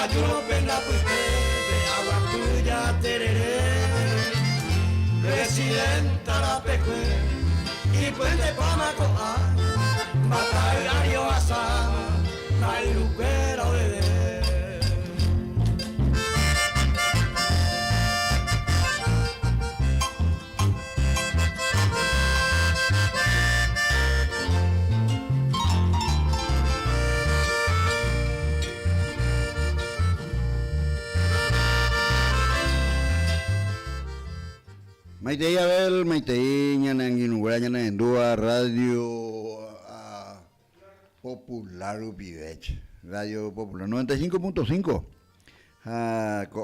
ayuno penda puite, agua tuya tereré, presidenta la pecue, y puente pamacoa, batallario asama, mailuquera bebé. Maitei Abel, Maitei Ñananguinuguera, Ñanandúa, Radio Popular Upivech, Radio Popular 95.5.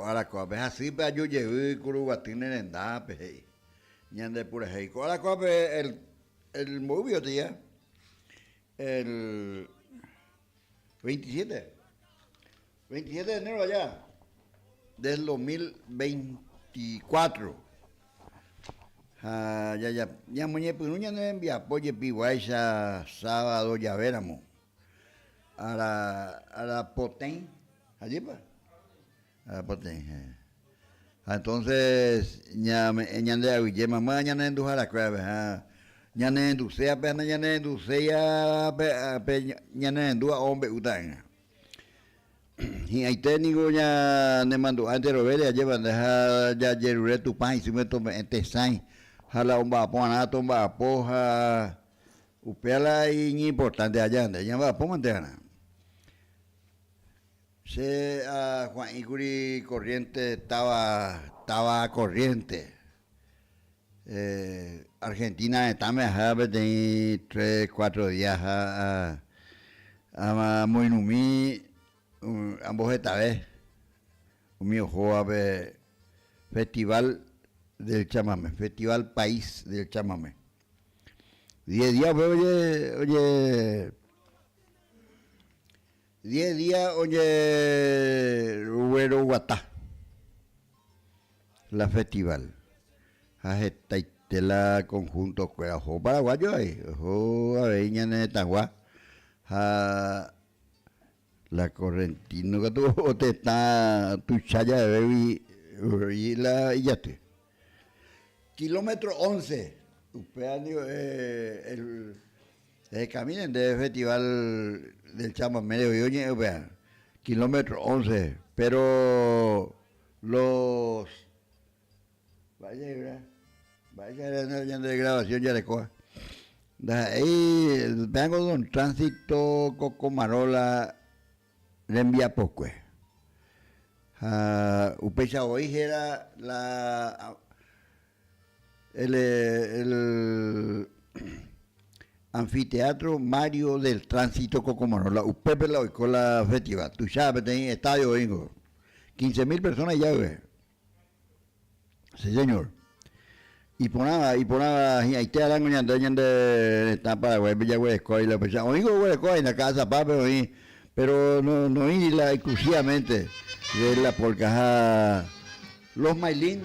Aracoape, así para yo llevé Curuguatín en Endape, Ñande Purejei. Aracoape, el movio tía, el 27 de enero allá, del 2024. Ya muñe piruña no envía poye piguaisa sábado ya veramos a la potén allí pa a la potén entonces ya de aville mamá ya en dujara crave ya en ducea pena ya en ducea ya en dua hombre utanga y ahí técnico ya ne mandó antes Robert llevan deja ya jerure tu pan y si me tome entesain jala un vapo anato un vapo upela y importante allá ande ya vapo mantena se Juan Iguri corriente estaba corriente Argentina está mejor de 3-4 días a Moinumí ambos esta vez un mío joven festival del chamamé, Festival País del Chamamé. 10 días, oye, 10 días, oye, Rubero Guatá, la festival. La conjunto Cuerajo Paraguayo ahí, ojo, aveña en Etagua, la correntino que tú te está tu chaya de bebi y ya te. Kilómetro 11, el camino del Festival del Chamamé de Oye, kilómetro 11, pero los vaya de grabación ya le coja. Ahí vengo de un tránsito Cocomarola le envía poco. Upecha hoy era el anfiteatro Mario del Tránsito Cocomarola. Upepe la oicola festival. Tú sabes, tenía estadio vengo. 15,000 personas ya ve. Sí, señor. Y por nada, ahí te harán un de esta Paraguay, Villa Huescoy, la persona. Oigo Huescoy en la casa, papi, pero no irla exclusivamente de la polca. Los mailín,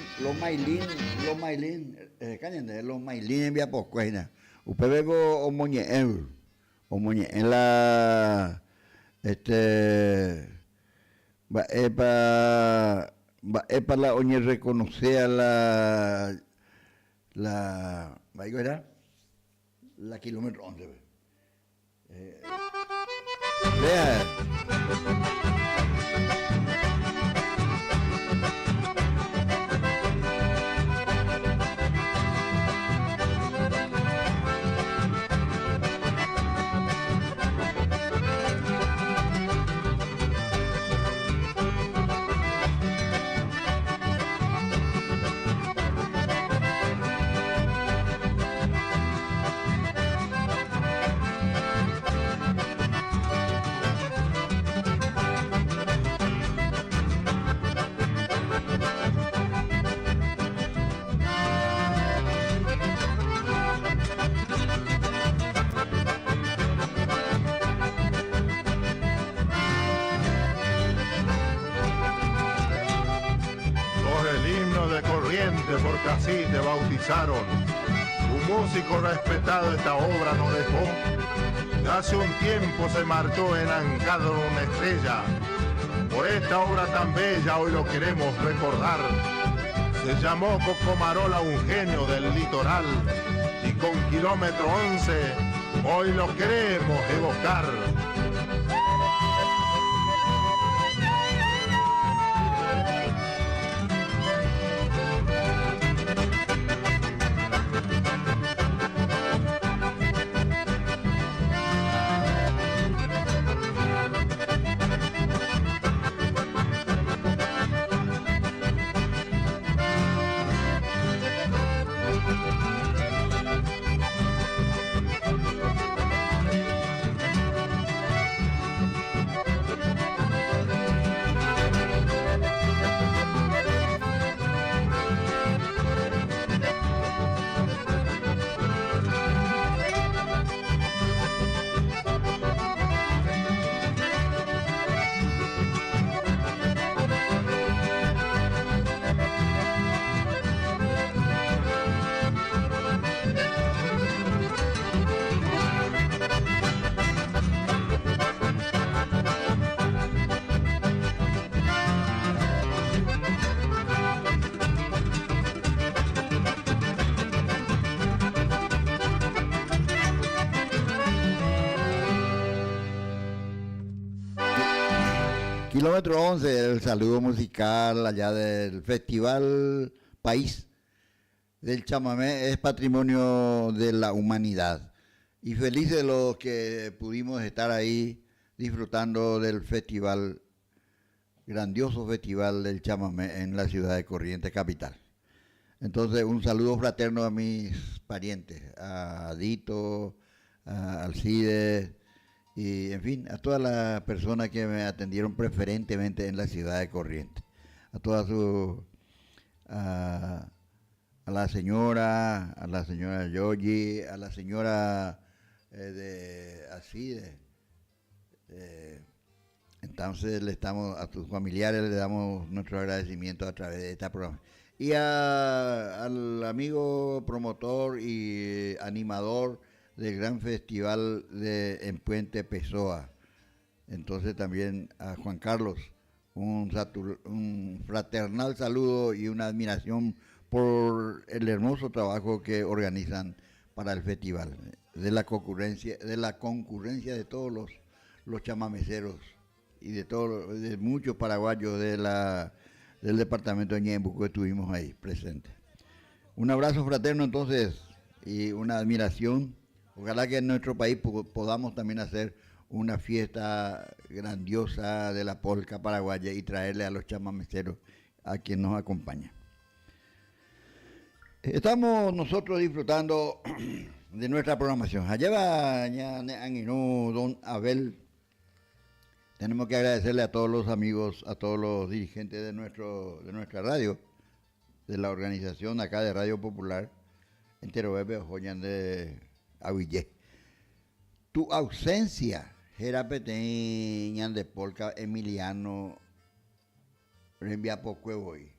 en vía poscuena. Usted vengo omoñe en la va para la oñe reconocer a la kilómetro 11. Vea. Porque así te bautizaron. Un músico respetado esta obra no dejó. Hace un tiempo se marchó en Ancadro una estrella. Por esta obra tan bella hoy lo queremos recordar. Se llamó Cocomarola, un genio del litoral, y con kilómetro 11 hoy lo queremos evocar. Kilómetro 11, el saludo musical allá del Festival País del Chamamé, es patrimonio de la humanidad. Y felices los que pudimos estar ahí disfrutando del festival, grandioso festival del Chamamé en la ciudad de Corrientes capital. Entonces, un saludo fraterno a mis parientes, a Adito, a Alcides, y en fin, a todas las personas que me atendieron preferentemente en la ciudad de Corrientes. A todas a la señora Yogi, a la señora de Alcides. Entonces a sus familiares le damos nuestro agradecimiento a través de esta programa. Y al amigo promotor y animador del gran festival en Puente Pessoa. Entonces también a Juan Carlos, un fraternal saludo y una admiración por el hermoso trabajo que organizan para el festival, de la concurrencia de todos los chamameceros y de muchos paraguayos del departamento de Ñembu que estuvimos ahí presentes. Un abrazo fraterno entonces y una admiración. Ojalá que en nuestro país podamos también hacer una fiesta grandiosa de la polca paraguaya y traerle a los chamameceros a quien nos acompaña. Estamos nosotros disfrutando de nuestra programación. Allá va don Abel. Tenemos que agradecerle a todos los amigos, a todos los dirigentes de nuestra radio, de la organización acá de Radio Popular, entero bebé joyan de Aguillé. Tu ausencia, Jerapeteñan de Polca, Emiliano, Rembia Pocuevoy.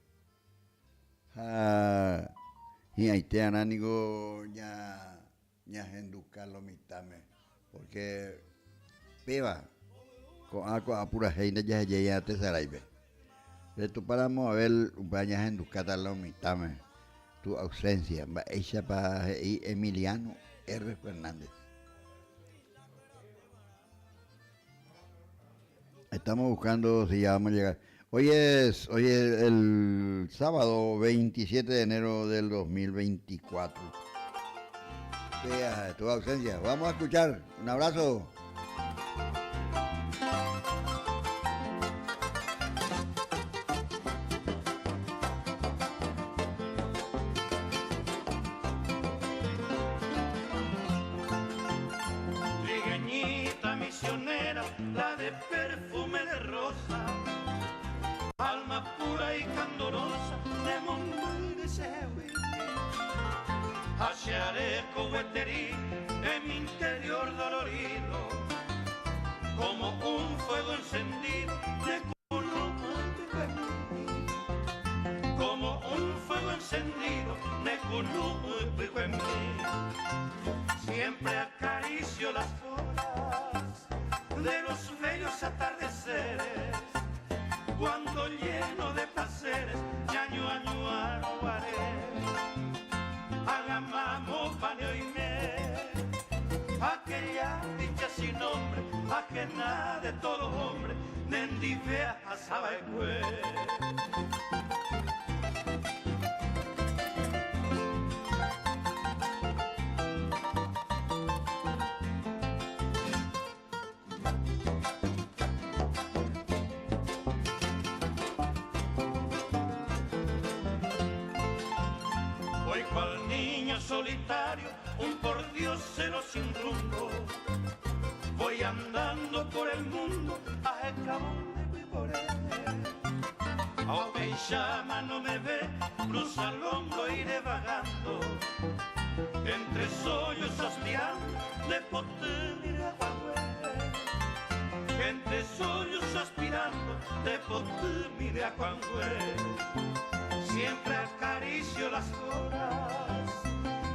Y ahí te anánigo ya genduca lo mitame, porque peba, con agua apura heina ya te saraibe. De tu paramos a ver un baño genduca lo mitame, tu ausencia, ella para Emiliano R. Fernández. Estamos buscando si ya vamos a llegar. Hoy es el sábado 27 de enero del 2024. Vea tu ausencia. Vamos a escuchar. Un abrazo. Trigueñita misionera, la de perfume de rosa, alma pura y candorosa de mundo y de Sehuí. Hacia areco hueterí en mi interior dolorido, cuando lleno de placeres, ñaño añuaré, agamamo paneo y me, aquella dicha sin nombre, ajena de todo hombre, nendivea a Sabaecue. Solitario, un pordiosero sin rumbo, voy andando por el mundo a escabón de Piporé. Aunque llama no me ve, cruza el hombro iré vagando, entre sollos aspirando de potemire a Guagüe. Entre sollos aspirando de potemire a Guagüe. Siempre acaricio las horas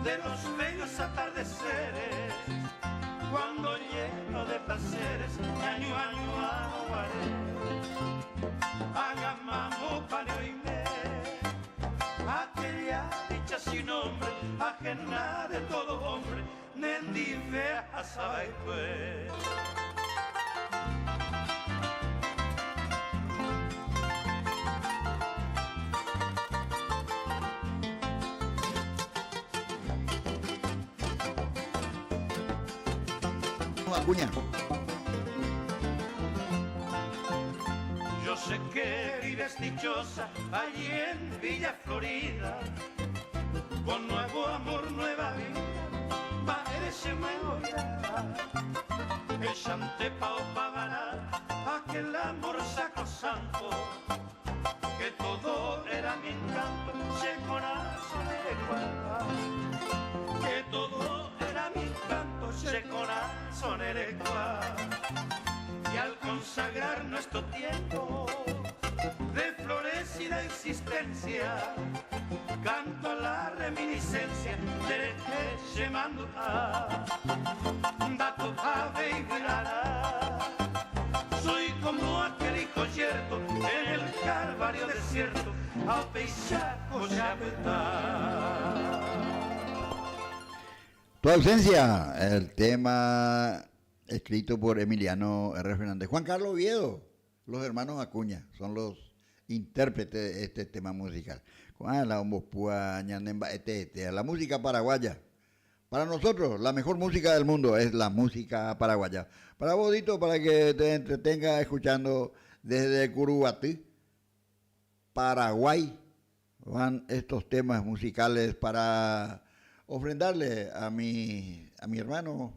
de los bellos atardeceres, cuando lleno de placeres, año aguaré, agamamo paneo y me, aquella dicha sin nombre, ajena de todo hombre, nendivea a Sabaecue. Acuña. Yo sé que vives dichosa allí en Villa Florida, con nuevo amor, nueva vida, va ese nuevo ya. El chantepa o pagará aquel amor sacrosanto, que todo era mi encanto, se corazón de que todo era mi encanto, se corazón erecua. Y al consagrar nuestro tiempo de florecida existencia, canto la reminiscencia de que llamando a dato ave y virada. Soy como aquel hijo yerto en el calvario desierto, a peisaco ya está. Tu ausencia, el tema escrito por Emiliano R. Fernández. Juan Carlos Oviedo, los hermanos Acuña, son los intérpretes de este tema musical. La música paraguaya. Para nosotros, la mejor música del mundo es la música paraguaya. Para Bodito, para que te entretenga escuchando desde Curuguatí, Paraguay, van estos temas musicales para ofrendarle a mi hermano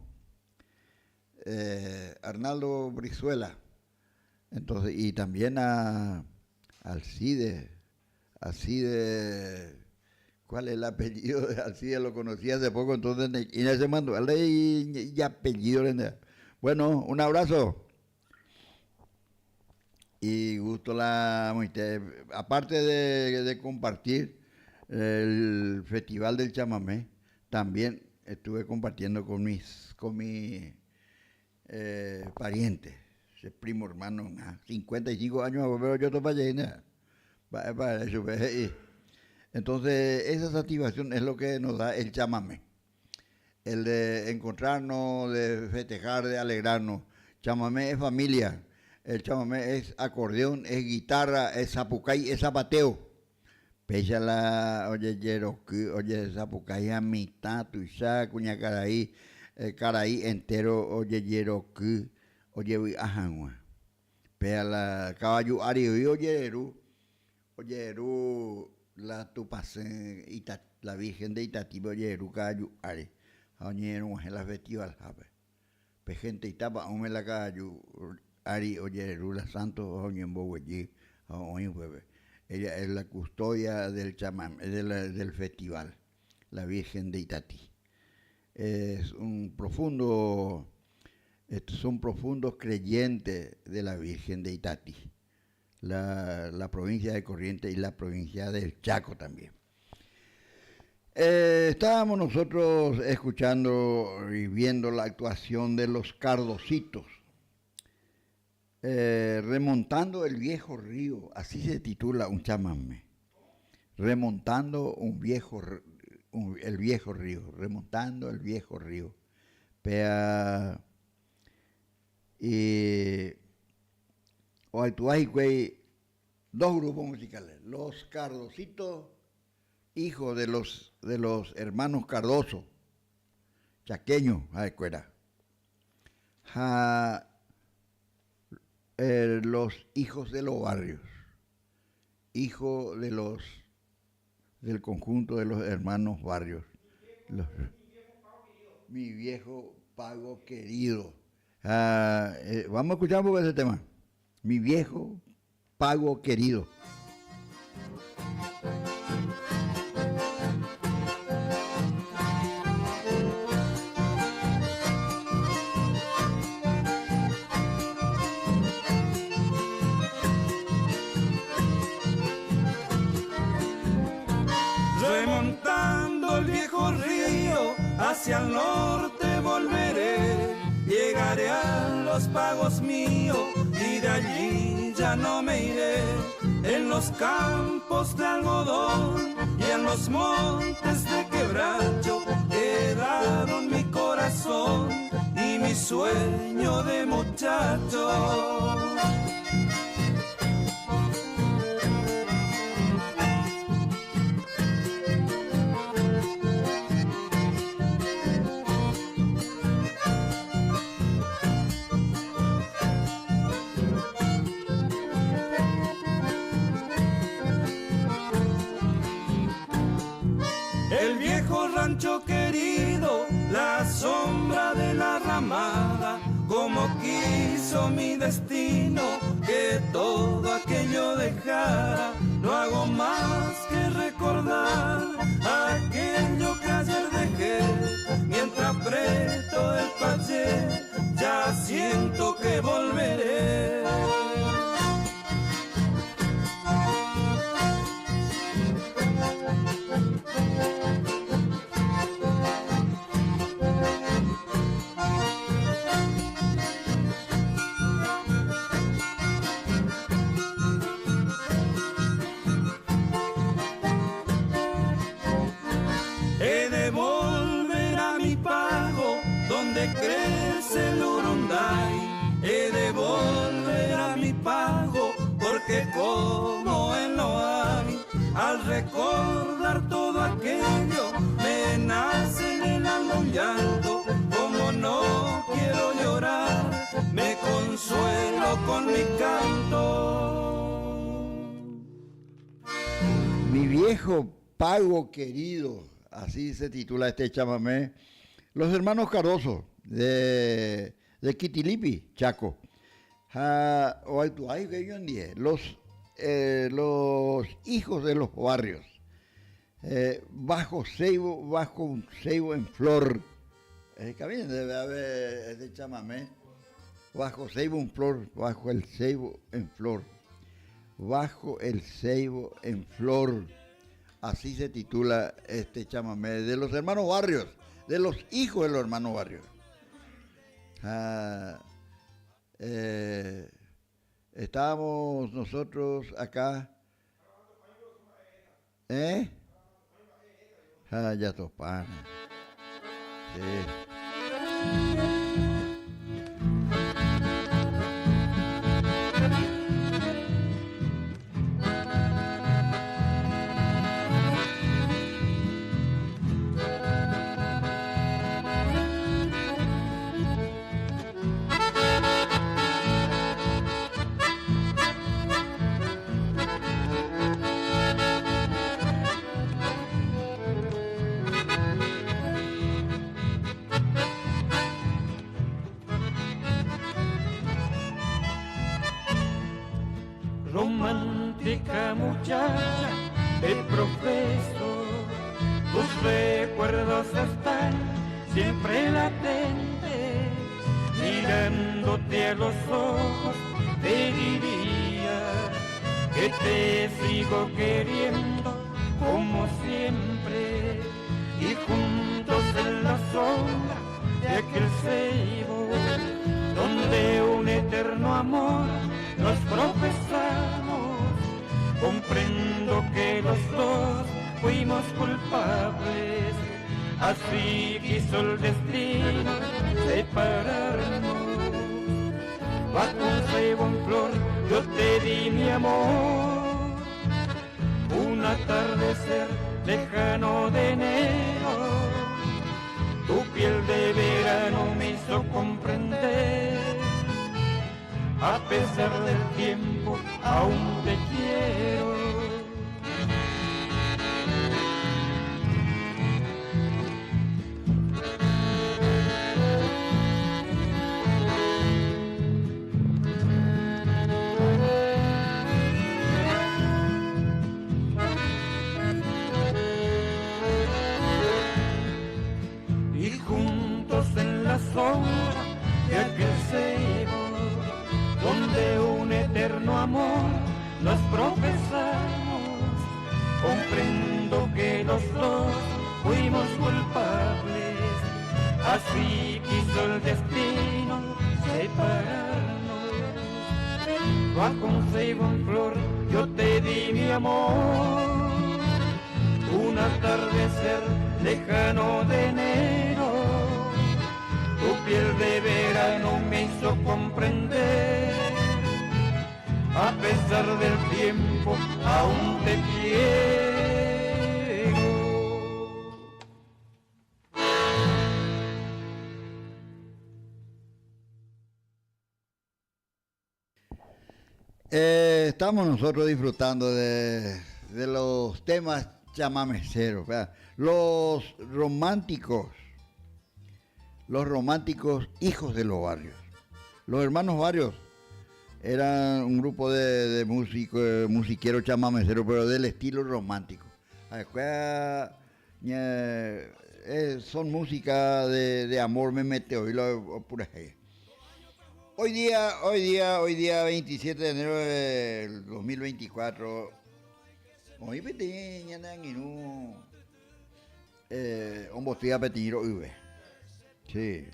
Arnaldo Brizuela, entonces, y también a Alcide, ¿cuál es el apellido de Alcide? Lo conocí hace poco, entonces, y se mandó y apellido. Bueno, un abrazo. Y gusto aparte de compartir el Festival del Chamamé, también estuve compartiendo con mis parientes, ese primo hermano, 55 años, pero yo estoy para eso. Entonces, esa satisfacción es lo que nos da el chamamé. El de encontrarnos, de festejar, de alegrarnos. Chamamé es familia. El chamamé es acordeón, es guitarra, es zapucay, es zapateo. Péchala, oye, yeroquí, oye, zapucay a mitad, tuisá, cuña caraí, caraí entero, oye, yeroquí, oye, ajangua. Péchala, caballo ari, oye, la tupacén, la Virgen de Itatí, oye, caballo ari, oye, en la festival, ¿sabes? Pe gente itapa, ome la caballo ari, oye, la santo, oye, en Boguellí, oye, bebé. Ella es la custodia del chamán, del festival, la Virgen de Itatí. Son profundos creyentes de la Virgen de Itatí, la provincia de Corrientes y la provincia del Chaco también. Estábamos nosotros escuchando y viendo la actuación de los Cardocitos. Remontando el viejo río, así se titula un chamamé. Remontando el viejo río, remontando el viejo río. Pea y Oaltuajicuey, dos grupos musicales, los Cardositos, hijos de los hermanos Cardoso, chaqueños a la escuela. Los hijos de los barrios, hijos del conjunto de los hermanos barrios. Mi viejo pago querido. Vamos a escuchar un poco ese tema. Mi viejo pago querido. Remontando el viejo río, hacia el norte volveré. Llegaré a los pagos míos y de allí ya no me iré. En los campos de algodón y en los montes de quebracho quedaron mi corazón y mi sueño de muchacho. El viejo rancho querido, la sombra de la ramada, como quiso mi destino que todo aquello dejara. No hago más que recordar aquello que ayer dejé, mientras aprieto el paché, ya siento que volveré. He de volver a mi pago, donde crece el urunday. He de volver a mi pago, porque como él no hay. Al recordar todo aquello, me nace en el alma un llanto. Como no quiero llorar, me consuelo con mi canto. Mi viejo pago querido, así se titula este chamamé. Los hermanos Cardoso de Quitilipi, Chaco. Los hijos de los barrios. Bajo un ceibo en flor. También debe haber este chamamé. Bajo ceibo en flor, bajo el ceibo en flor. Bajo el ceibo en flor. Así se titula este chamamé de los hermanos Barrios, de los hijos de los hermanos Barrios. Estábamos nosotros acá. Ya topan. Sí. Romántica muchacha, te profeso, tus recuerdos están siempre latentes. Mirándote a los ojos, te diría que te sigo queriendo como siempre. Y juntos en la sombra de aquel ceibo, donde une eterno amor nos profesamos. Comprendo que los dos fuimos culpables, así quiso el destino separarnos. Bajo un ceibo en flor yo te di mi amor, un atardecer lejano de enero, tu piel de verano me hizo comprender. A pesar del tiempo aún te quiero. Y juntos en la sombra de aquel ceibo, donde un eterno amor nos profesamos, comprendo que los dos fuimos culpables, así quiso el destino separarnos. Bajo un ceibo en flor yo te di mi amor, un atardecer lejano de enero, tu piel de verano me hizo comprender. A pesar del tiempo aún te quiero. Estamos nosotros disfrutando de los temas chamameceros, ¿verdad? Los románticos hijos de los barrios. Los hermanos Barrios eran un grupo de músicos, musiqueros chamameceros, pero del estilo romántico. Son música de amor, me meteo y lo pura. Hoy día 27 de enero del 2024, hoy pequeña nanguinu, un botella pequeño uve. Sí.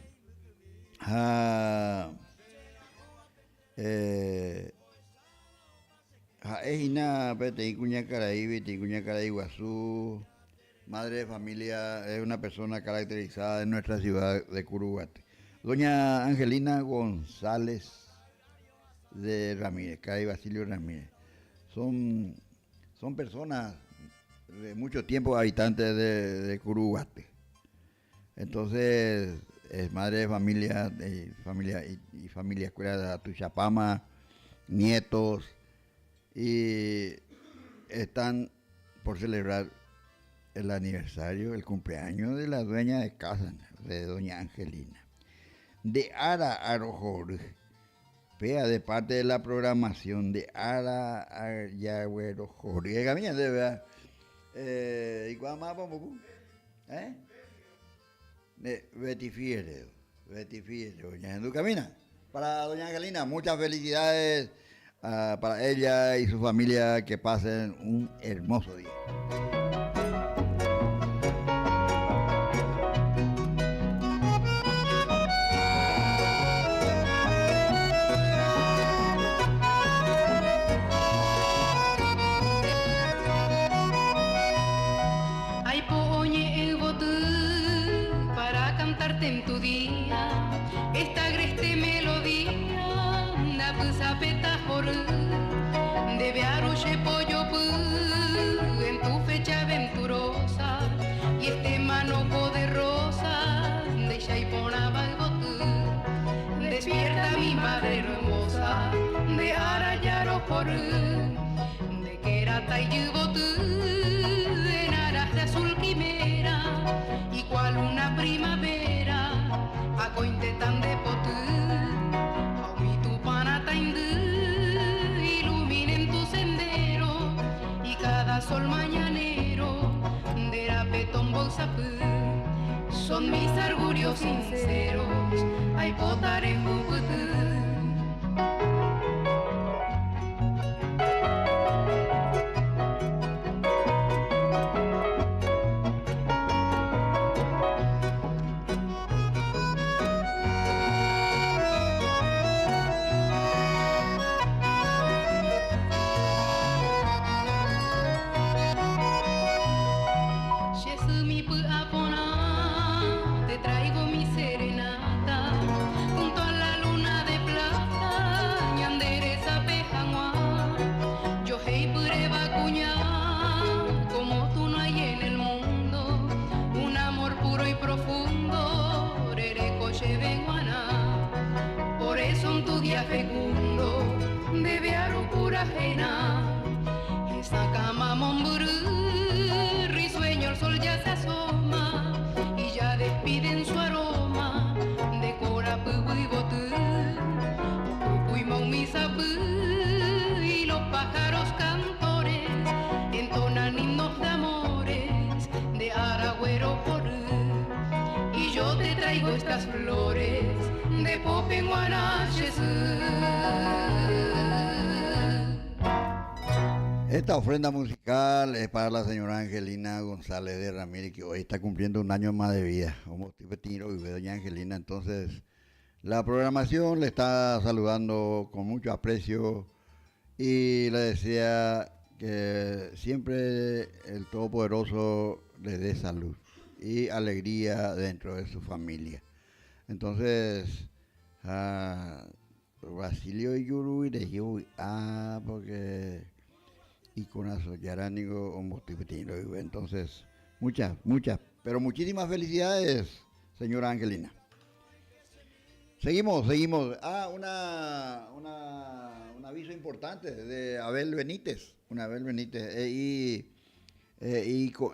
Ejina pete cuña caray Guazú, madre de familia, es una persona caracterizada en nuestra ciudad de Curuguate. Doña Angelina González de Ramírez, Caray Basilio Ramírez. Son personas de mucho tiempo habitantes de Curuguate. Entonces, es madre de familia, familia escuela de Atuchapama, nietos, y están por celebrar el aniversario, el cumpleaños de la dueña de casa, de doña Angelina. De Ara Arojor, de parte de la programación de Ara Arojor. Y camina de verdad. ¿Y cuál más vamos? Betty Fiere, doña Jesús Camina. Para doña Angelina, muchas felicidades para ella y su familia, que pasen un hermoso día. En tu día, esta agreste melodía, na pusapeta por debe aruche pollo en tu fecha aventurosa, y este manojo de rosas de Shaipona Balbotú. Despierta mi madre hermosa, de Arayaro por de Querata y Yubotú, en aras de azul quimera, y cual una primavera. Acointe tan de potú, aumi tu panataindú, iluminen tu sendero, y cada sol mañanero, de rapetón bolsapú, son mis argurios sinceros, ay potare juputú. morena. Esa cama momburú, risueño el sol ya se asoma y ya despiden su aroma de cora pubu y botú, pupu y maumizapú, y los pájaros cantores entonan himnos de amores de Aragüero Porú. Y yo te traigo estas flores de Popenguanaches. Esta ofrenda musical es para la señora Angelina González de Ramírez, que hoy está cumpliendo un año más de vida. Como Tiro y doña Angelina. Entonces, la programación le está saludando con mucho aprecio y le desea que siempre el Todopoderoso le dé salud y alegría dentro de su familia. Entonces, Basilio y Yuru y de Yui, porque y con Azoyaránigo o Motipetino. Entonces, muchas, pero muchísimas felicidades, señora Angelina. Seguimos. Un aviso importante de Abel Benítez. Y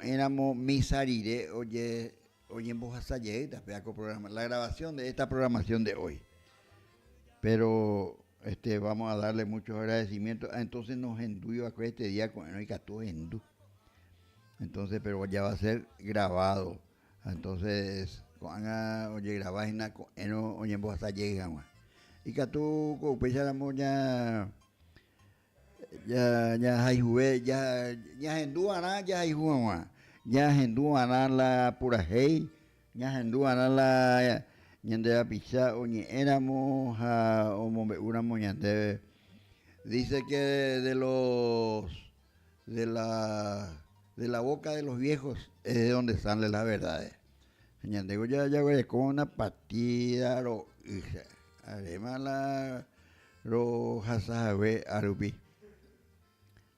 éramos misarire, oye en voz programa, la grabación de esta programación de hoy. Pero vamos a darle muchos agradecimientos. Entonces nos enduyo acá este día con el Icatú Endú. Entonces, pero ya va a ser grabado. Entonces, oye, grabáis con oye en voz y Icatú, pues ya hay jugué, ya enduana, ya hay jugué, ya enduana la pura hey, ya enduana la ñandera pizza, oye, éramos a una moñante. Dice que de la boca de los viejos es de donde sale la verdad. Ñandego ya con una partida, además la hasabe arupi.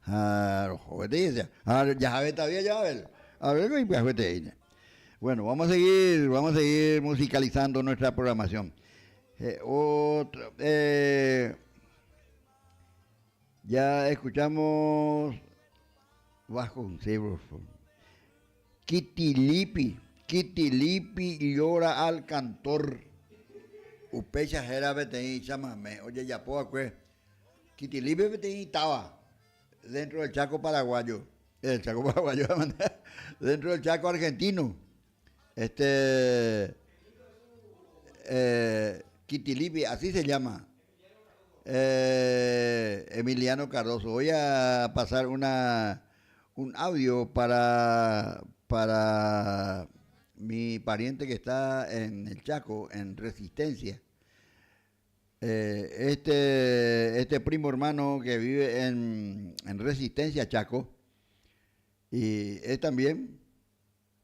Ya sabes todavía ya a ver. Bueno, vamos a seguir musicalizando nuestra programación. Ya escuchamos bajo un cebro. Kitilipi llora al cantor. Upecha jera betei chamame. Oye, ya puedo Kitilipi betei estaba dentro del Chaco paraguayo. Dentro del Chaco argentino. Kitilipi, así se llama. Emiliano Cardoso. Voy a pasar un audio para mi pariente que está en el Chaco, en Resistencia. Este primo hermano que vive en Resistencia, Chaco, y es también,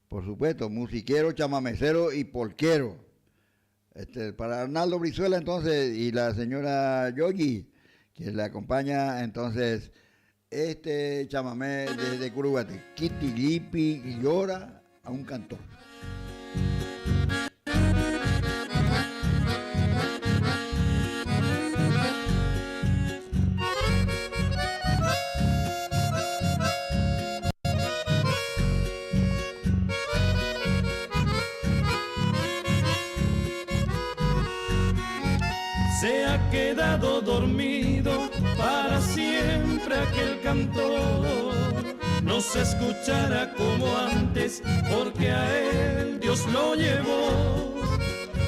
por supuesto, musiquero, chamamecero y polquero. Para Arnaldo Brizuela, entonces, y la señora Yogi, que le acompaña, entonces, chamamé desde Curuguate, Kitilipi llora a un cantor. Se ha quedado dormido para siempre aquel cantor. No se escuchará como antes, porque a él Dios lo llevó.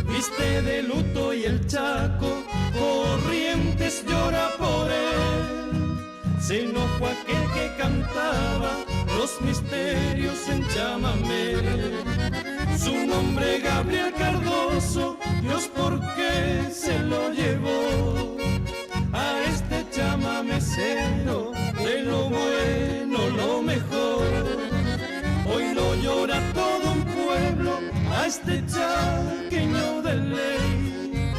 Viste de luto y el Chaco, Corrientes llora por él. Se nos fue aquel que cantaba los misterios en chamamé. Su nombre Gabriel Cardoso, Dios por qué se lo llevó. A este chamamecero, de lo bueno lo mejor. Hoy lo llora todo un pueblo, a este chaqueño de ley.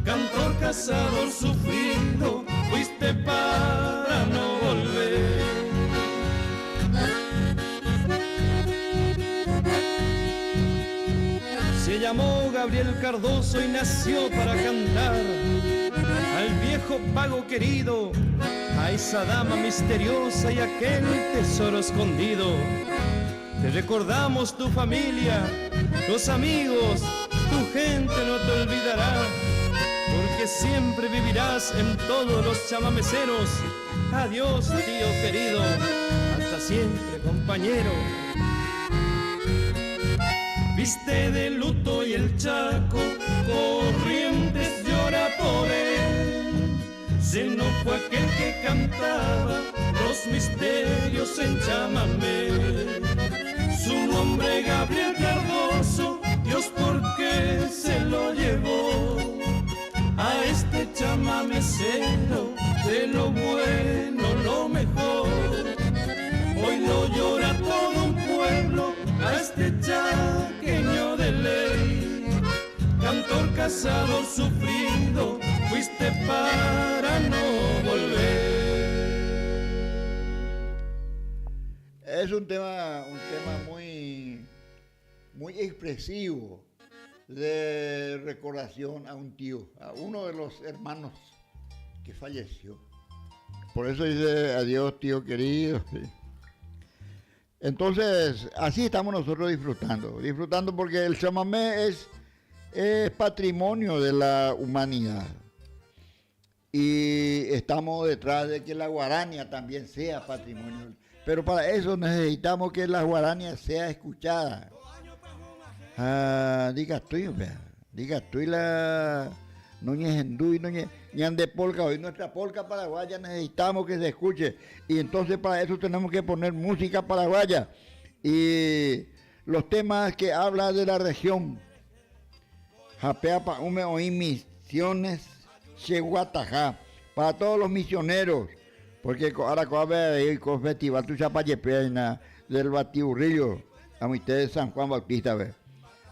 Cantor, cazador, sufrido, fuiste para no volver. Se llamó Gabriel Cardoso y nació para cantar al viejo pago querido, a esa dama misteriosa y aquel tesoro escondido. Te recordamos tu familia, los amigos, tu gente no te olvidará, porque siempre vivirás en todos los chamameceros. Adiós, tío querido, hasta siempre, compañero. Viste de luto y el Chaco, Corrientes llora por él. Se nos fue aquel que cantaba los misterios en chamamé. Su nombre Gabriel Cardoso, Dios por qué se lo llevó a este chamamecero, de lo bueno lo mejor. Hoy lo llora todo un pueblo a este chaqueño de ley. Cantor casado sufrido, fuiste para no volver. Es un tema muy expresivo de recordación a un tío, a uno de los hermanos que falleció. Por eso dice adiós, tío querido. ¿Sí? Entonces, así estamos nosotros disfrutando porque el chamamé es patrimonio de la humanidad. Y estamos detrás de que la guarania también sea patrimonio. Pero para eso necesitamos que la guarania sea escuchada. Diga tú la Núñez Endú y Núñez Ñande Polka. Hoy nuestra polka paraguaya necesitamos que se escuche. Y entonces para eso tenemos que poner música paraguaya. Y los temas que habla de la región. Japeapa, Ume, Oí, Misiones, Cheguatajá. Para todos los misioneros. Porque ahora con festival tu chapayepena del Batiburrillo, a ustedes San Juan Bautista, ¿ve?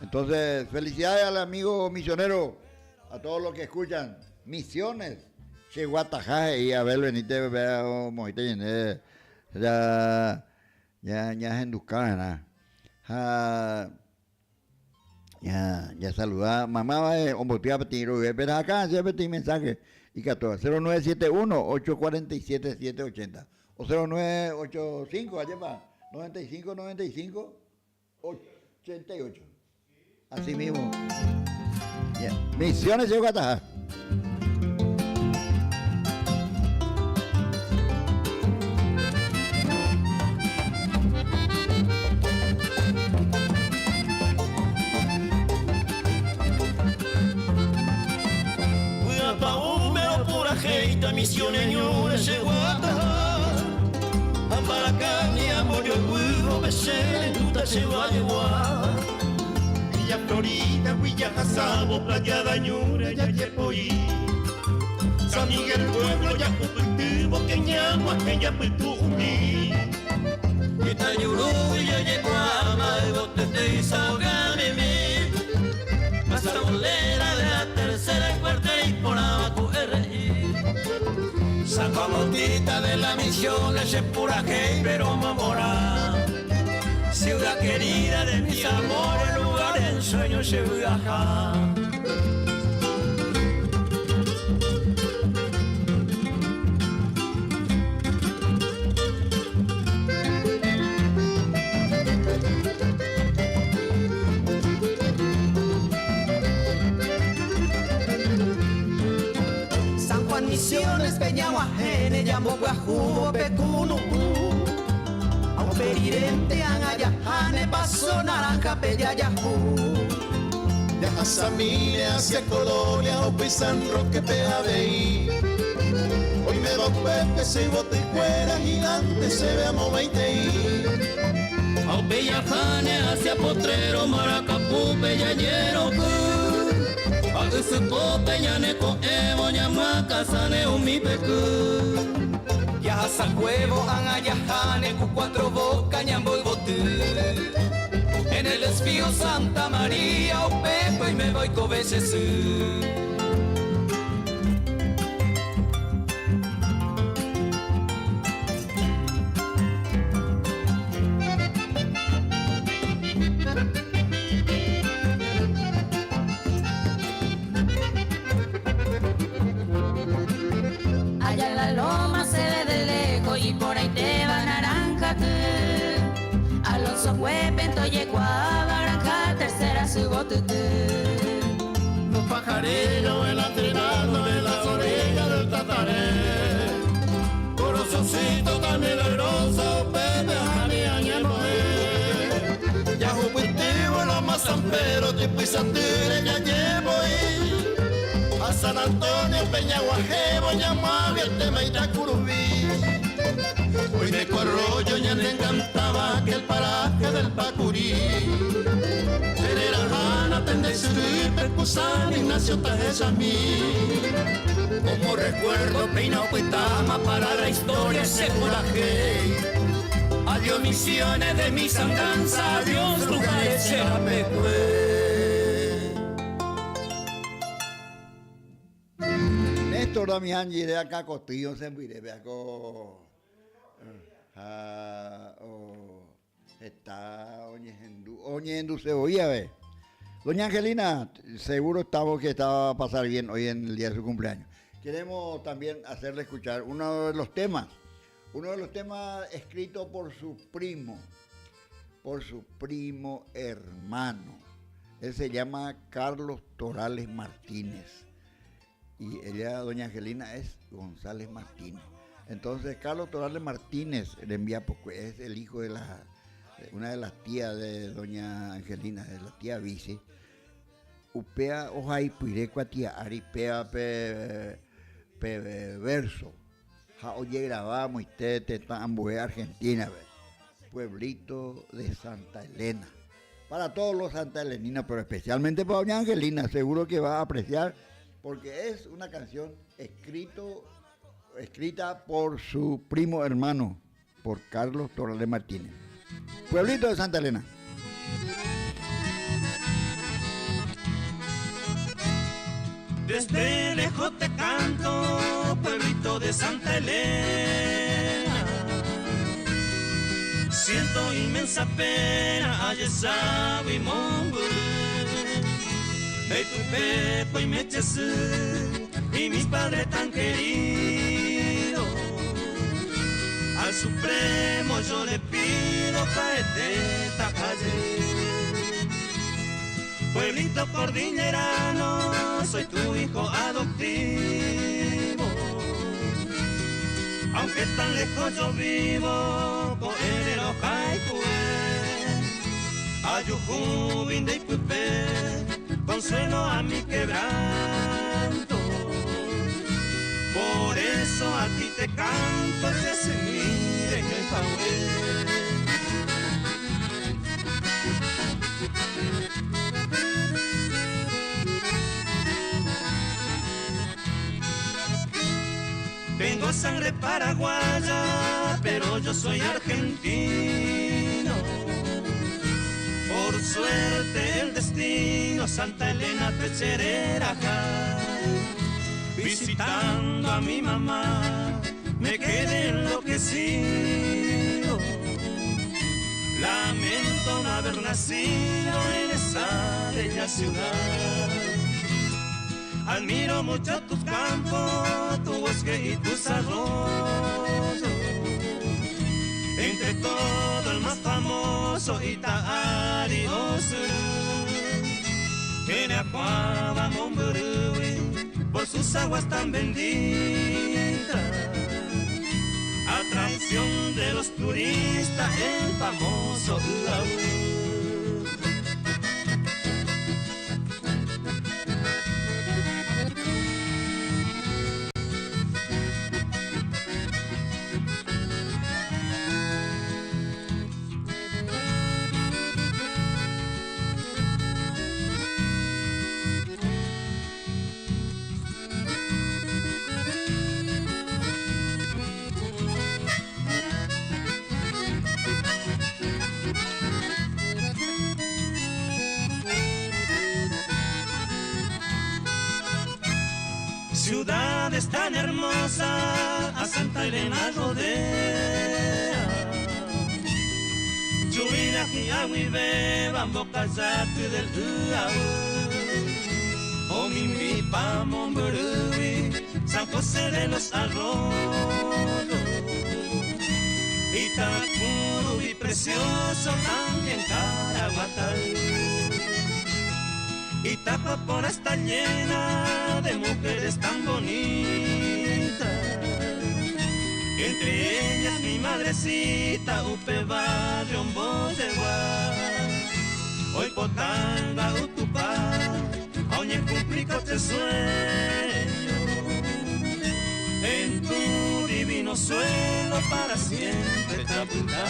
Entonces, felicidades al amigo misionero, a todos los que escuchan. Misiones, Cheguatajá, y a ver, venite, vea, mojita llené, ya enduscada, ya saludar, mamá, hombotea petiro, pero acá se petí mensaje. Y 0971-847-780 o 0985, allá va, 95-95-88. Así mismo. Yeah. Misiones de Guatajá. Misiones ñores de Guatajá, Ambaracán y Amoriolhuijo, Besé, Tuta se va a llevar. Villa Florida, Villa Jasabo, Playa Dañura, Yayepoí, San Miguel Pueblo, Yapupultivo, Queñagua, Queñapultumi. Itayurú, Yayecuama, Botete y Saogamimi, Masa Bolera de la tercera y cuarta y por abajo RI. San Juan Bautista de la Misión, es pura hey, pero mamora. Ciudad querida de mis amores, lugar de ensueño, Cheguatajá. Misiones, Peñahuajene, Yamboguajú, Pecunucú, Auperirente, Angayajane, Paso Naranja, Peyayajú. De Asamile hacia Colonia, Opi San Roque, PABI. Hoy me va Pepe, se bote y fuera, gigante, se ve a Moveitei. Aupeyajane hacia Potrero, Maracapú, Peyayero, Agusupo, Peñaneco, Evo, Ñamaca, Saneo, mi pecu. Yaja Huevo, Angayajane, Cuatro Boca, Ñambo y Botú. En el Espío Santa María, Opepo y me voy con veces. Allá en la loma se le puerto llegó a Barranca, tercera subo tutú. Los pajarillos vuelan tirando de la orilla del Tataré. Corazoncito también airoso, Pepe, Janián y el Moé. Ya jupitivo los más zamperos, tipo y santire, ya llevo ahí. A San Antonio, Peñaguajebo, Yamavi, el tema y Tacurubí. Hoy de Corroyo ya le encantaba aquel paraje del Pacurí. Pererajana, Tendesuri, Percusán, Ignacio Tajesamí. Como recuerdo, Peina Huitama para la historia ese coraje. Adiós misiones de mis andanzas, adiós lugares Serapecue. Néstor Damián iré acá Costillo se mire acá está oñendo se oía ve. Doña Angelina, seguro estamos que estaba a pasar bien hoy en el día de su cumpleaños. Queremos también hacerle escuchar uno de los temas escrito por su primo hermano. Él se llama Carlos Torales Martínez y ella, doña Angelina, es González Martínez. Entonces Carlos Torales Martínez le envía, porque es el hijo de una de las tías de doña Angelina, de la tía Vice. Upea ojai puirecua tía aripea verso. Ja oye grabamos y te Ambué, Argentina, pueblito de Santa Elena. Para todos los santaeleninos, pero especialmente para doña Angelina, seguro que va a apreciar, porque es una canción escrita por su primo hermano, por Carlos Torales Martínez. Pueblito de Santa Elena. Desde lejos te canto, pueblito de Santa Elena. Siento inmensa pena, ayesabo y mombo. De tu pepo y mechesú, y mis padres tan queridos. Al Supremo yo le pido caete esta calle. Pueblito cordillerano, soy tu hijo adoptivo. Aunque tan lejos yo vivo, coerero jaicue. Ayujubin de Ipupe, consuelo a mi quebranto. Por eso a ti te canto y te seguiré en el Jaué. Tengo sangre paraguaya, pero yo soy argentino. Por suerte el destino, Santa Elena Pecherera acá. Visitando a mi mamá, me quedé enloquecido. Lamento no haber nacido en esa bella ciudad. Admiro mucho tus campos, tu bosque y tus arroyos. Entre todo el más famoso Itaari Osuru. Queneacuaba Momburui, por sus aguas tan benditas. Atracción de los turistas, el famoso Ulaú. Ciudades tan hermosas a Santa Elena rodea. Chubina y Aguibe, Bocazate del Uau. O Mimbi, Pamomburui, San José de los Arroyos. Itacuru y precioso también cara. matar. Y Tapapona está llena de mujeres tan bonitas, entre ellas mi madrecita, Upe Barrio Boyeguá. Hoy potanga Utupá, oye cumplico este sueño, en tu divino suelo para siempre Taputá.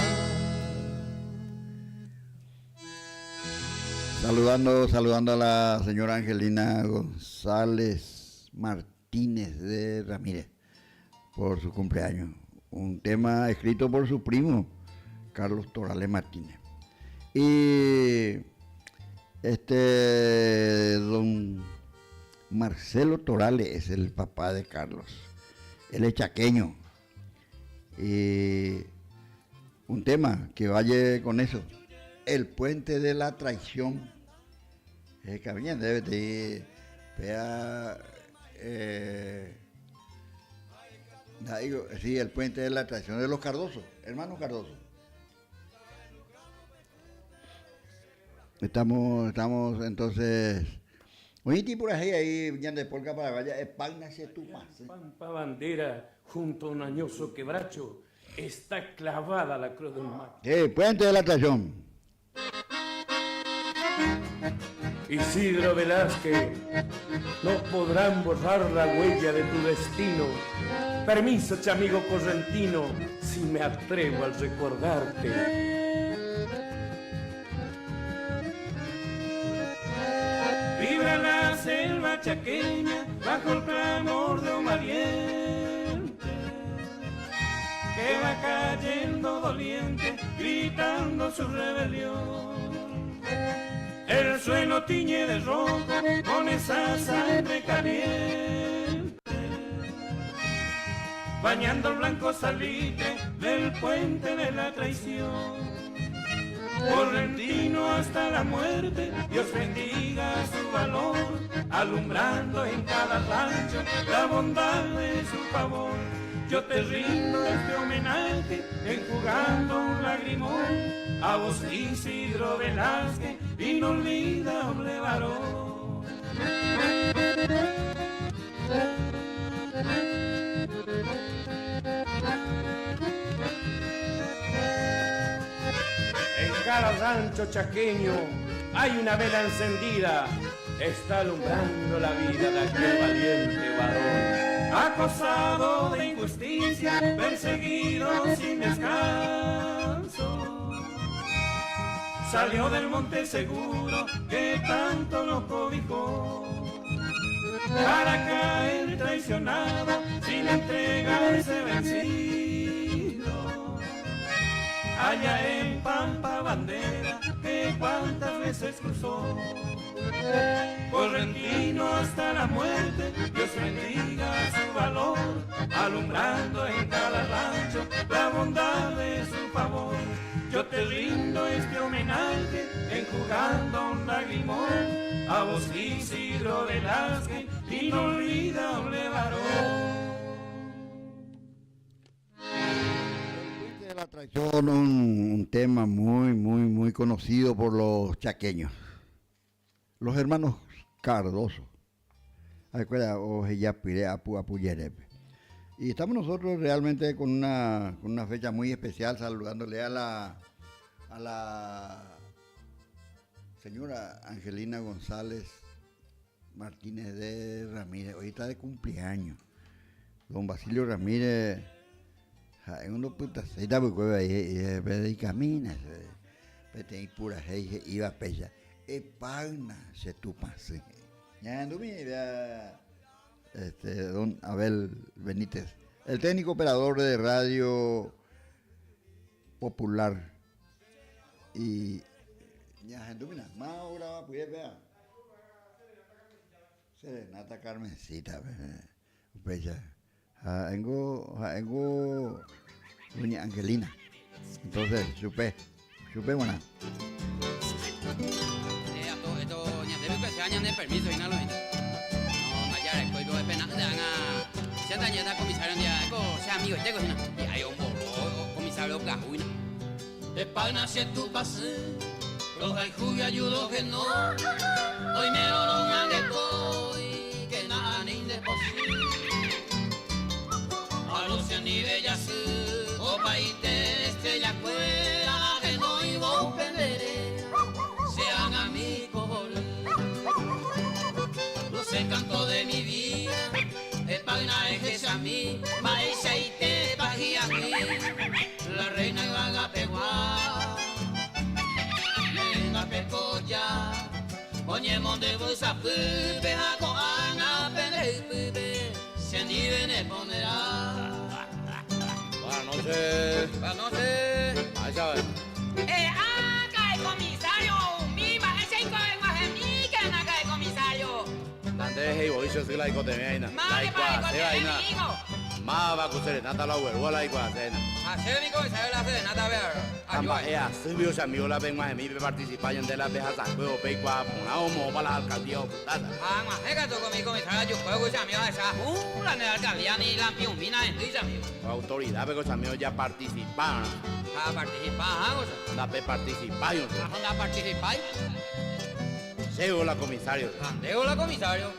Saludando a la señora Angelina González Martínez de Ramírez por su cumpleaños. Un tema escrito por su primo, Carlos Torales Martínez. Y don Marcelo Torales es el papá de Carlos. Él es chaqueño. Y un tema que vaya con eso. El puente de la traición. Camina debe de sí, el puente de la traición de los Cardoso, hermanos Cardoso. Estamos entonces. Oye, por ahí, de Polca para vaya, Espagna se tu pase. Pampa bandera junto a un añoso quebracho está clavada la cruz del mar. Puente de la traición. Isidro Velázquez, no podrán borrar la huella de tu destino. Permiso, chamigo correntino, si me atrevo al recordarte. Vibra la selva chaqueña bajo el clamor de un valiente que va cayendo doliente, gritando su rebelión. El suelo tiñe de rojo con esa sangre caliente, bañando el blanco salitre del puente de la traición. Correntino hasta la muerte, Dios bendiga su valor, alumbrando en cada rancho la bondad de su favor. Yo te rindo este homenaje, enjugando un lagrimón, a vos Isidro Velázquez, inolvidable varón. En cada rancho chaqueño hay una vela encendida, está alumbrando la vida de aquel valiente varón. Acosado de injusticia, perseguido sin descanso, salió del monte seguro que tanto lo cobijó, para caer traicionado sin entregarse vencido. Allá en Pampa bandera que cuántas veces cruzó. Correntino hasta la muerte, Dios bendiga su valor, alumbrando en cada rancho la bondad de su favor. Yo te rindo este homenaje, enjugando un lagrimón, a vos Isidro Velázquez, inolvidable varón. La traición, un tema muy conocido por los chaqueños. Los hermanos Cardoso. Recuerda, Ojeyapire, Apuyerepe. Y estamos nosotros realmente con una fecha muy especial, saludándole a la señora Angelina González Martínez de Ramírez. Hoy está de cumpleaños. Don Basilio Ramírez. En uno puta se da y camina, y pura iba a pella. Epagna se tu pase. Ya don Abel Benítez, el técnico operador de Radio Popular. Y ya Gendumina, Maura, pues vea. Serenata Carmencita, pella. Tengo doña Angelina. Entonces, supe buena. Esto ña debe que se añan de permiso y no lo ven. No, mayar estoy dos penas de ana. Sienta ña comisario dia ko sea amigo y tengo y hay un bolo comisario gahuina. Espagna si tu pase, Los hay jugo ayudo que no. Hoy me lo no que estoy, que nada ni de posible. A Lucia ni bella su, o país de estrella cuela, que no iba a perder, sean amigos. Los encantos de mi vida, el pagna es que a mí, maíz y te pagía a mí, la reina iba a peguar. Pecoya, oye monde vosa pupe a coana pende pupe, se ni viene ponerá. Buenas noches. Buenas noches. Ahí sabes. Acá el comisario, mi ese hijo de Guajemí, que anda acá el comisario. Dante y voy a decir la icotemia. Más que para el comisario, hijo. Más va a coser nata la huevo la iguacena. Hacer mi comisario la serenata ver. Amba ea, subió se amigo la ven más de mí participar en de la peja sangueo peicua, una homo para la alcaldía ocultada. Ah, más que tú con mi comisario, yo juego ese amigo de esa la de la alcaldía ni la piumina en tu amigo. Autoridad, pero ese amigo ya participaron. A participar, cosa. La pe participaron. ¿A participar? Según la comisario. Andeo la comisario.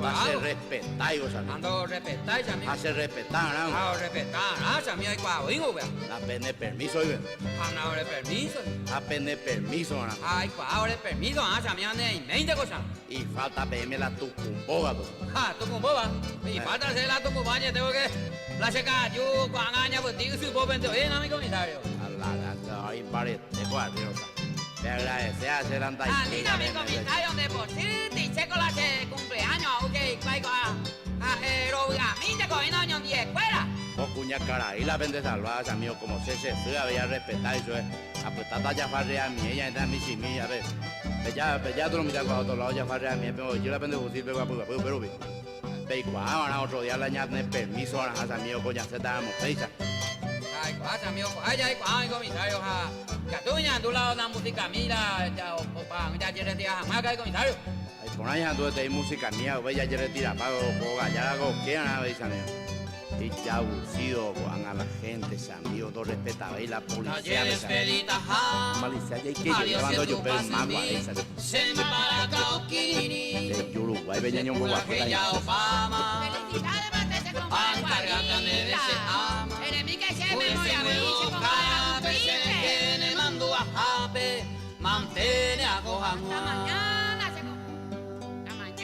Hace respetar, o sea. Ando respetar, amigo. Hace respetar, ¿no? Ah, respetar, amigo, hay cuadro, güey. La pene permiso, oiga. Anda, de permiso. La pene permiso, ¿no? Ay, cuadro, de permiso, amigo, ande 20 cosas. Y falta PM la tucumboga, tú. Ah, tu boba. Y falta hacer la tucubaña, tengo que. La checa, yo, cuangaña, pues digo, si puedo vender bien, amigo comisario. Ahí parece, cuadro, o sea. Te agradece a hacer anda Ah, mira, mi comisario, donde por si te checo la que cumpleaños, oye, caigo a Jerogamín, con un año en 10 escuela. O cuña cara, y la vende salvadas, amigo, como se había respetar eso es. Apretada ya farre a mí, ella entra a mí sin mí, a ver. Ya tú lo miras con otro lado, ya farre a mí, pero yo la vende fusil, pero, ahora otro día le añaden permiso a las amigos, coña, se damos fecha. Ay, cuadro, amigo, ay, cuadro, comisario, ja. Catuña, tu lado la música, mira, ya, opa, ya, ya, ya, jamás cae comisario. Ay, por ahí ando de música mía, ve ya retira pago, ya hago quieran, veis, amigo. Y ya abusido, van a la gente, se amigo, todo respetaba y la policía. Despedita, ja. Malicia, ya hay que yo llevando yo, pero mago a esa. Se me para Cauquini. De Uruguay, veña un guapo. Ya Obama. Felicidades, mantese con Encárgate de ese ama. Enemí que se Por me ese a mí, nuevo se cabe, se le mando a Jape. Mantene a cojan. Hasta mañana, hasta mañana.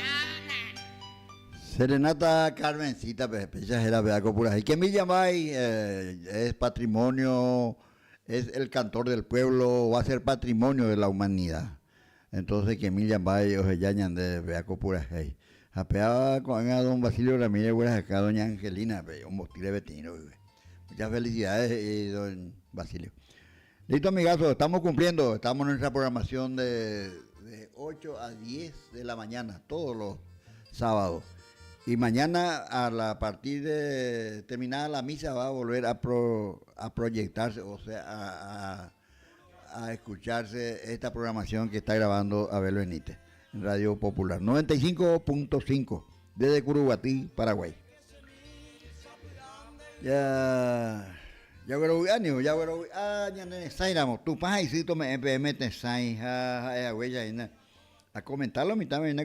Serenata Carmencita, pues, ella era beaco pura. Y que mi llamáis es patrimonio, es el cantor del pueblo, va a ser patrimonio de la humanidad. Entonces que mi llamáis, o se llaman de beaco pura. Apeaba con a don Basilio Ramírez, acá doña Angelina, un bostile betino. Muchas felicidades, don Basilio. Listo, amigazos, estamos cumpliendo, estamos en nuestra programación de 8 a 10 de la mañana, todos los sábados. Y mañana, a partir de terminada la misa, va a volver a proyectarse, o sea, a escucharse esta programación que está grabando Abel Benítez en Radio Popular 95.5 desde Curuguatí, Paraguay. Ya pero ya sairamos tu pajaicito me mete sai a huella a comentarlo mi también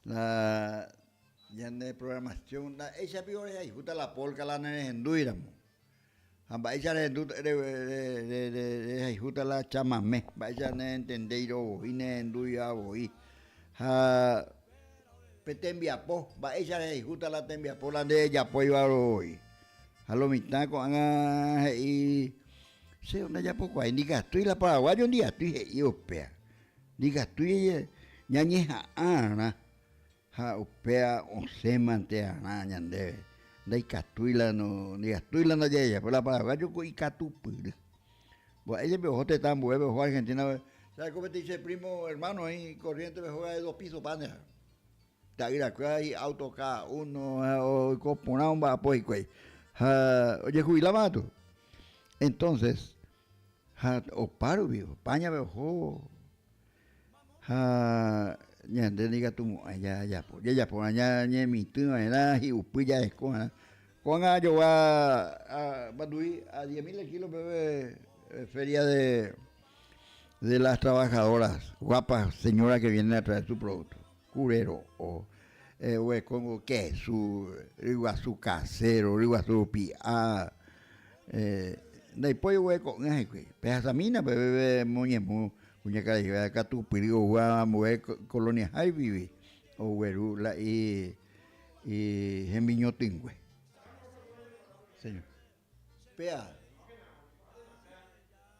la ya de programación la esa piore ahí justa la polca la nenduiramo amba esa de justa la chamamé va esa ne entendeiro y nenduya voy ha petembiapo va esa de justa la tembiapo la de ella iba hoy a lo mitad con y se una ya poco ahí diga estoy la paraguayo un día estoy yo pea diga estoy ñañeja ana ha upea o se mantea na ñande dai catuila no diga estoy la ya por la paraguayo y catupur bueno ella me jote tan bueno jugar Argentina sabe cómo te dice primo hermano ahí corriente me juega de 2 pisos pane tagira hay autocar uno o copona un va pues oye jubilamato entonces o paro viejo paña viejo ya te diga tú ya por allá ni mi tú era y upilla es con yo va a 10.000 kilos bebé feria de de las trabajadoras, guapas señoras que vienen a traer su producto, curero o con queso, iguazú casero, iguazú pia, después hueco, pejasamina, bebé moñemu, puña cara, acá tu pirigo, guamo, colonia hay vivi, o huerula y Gemiñotingüe. Señor.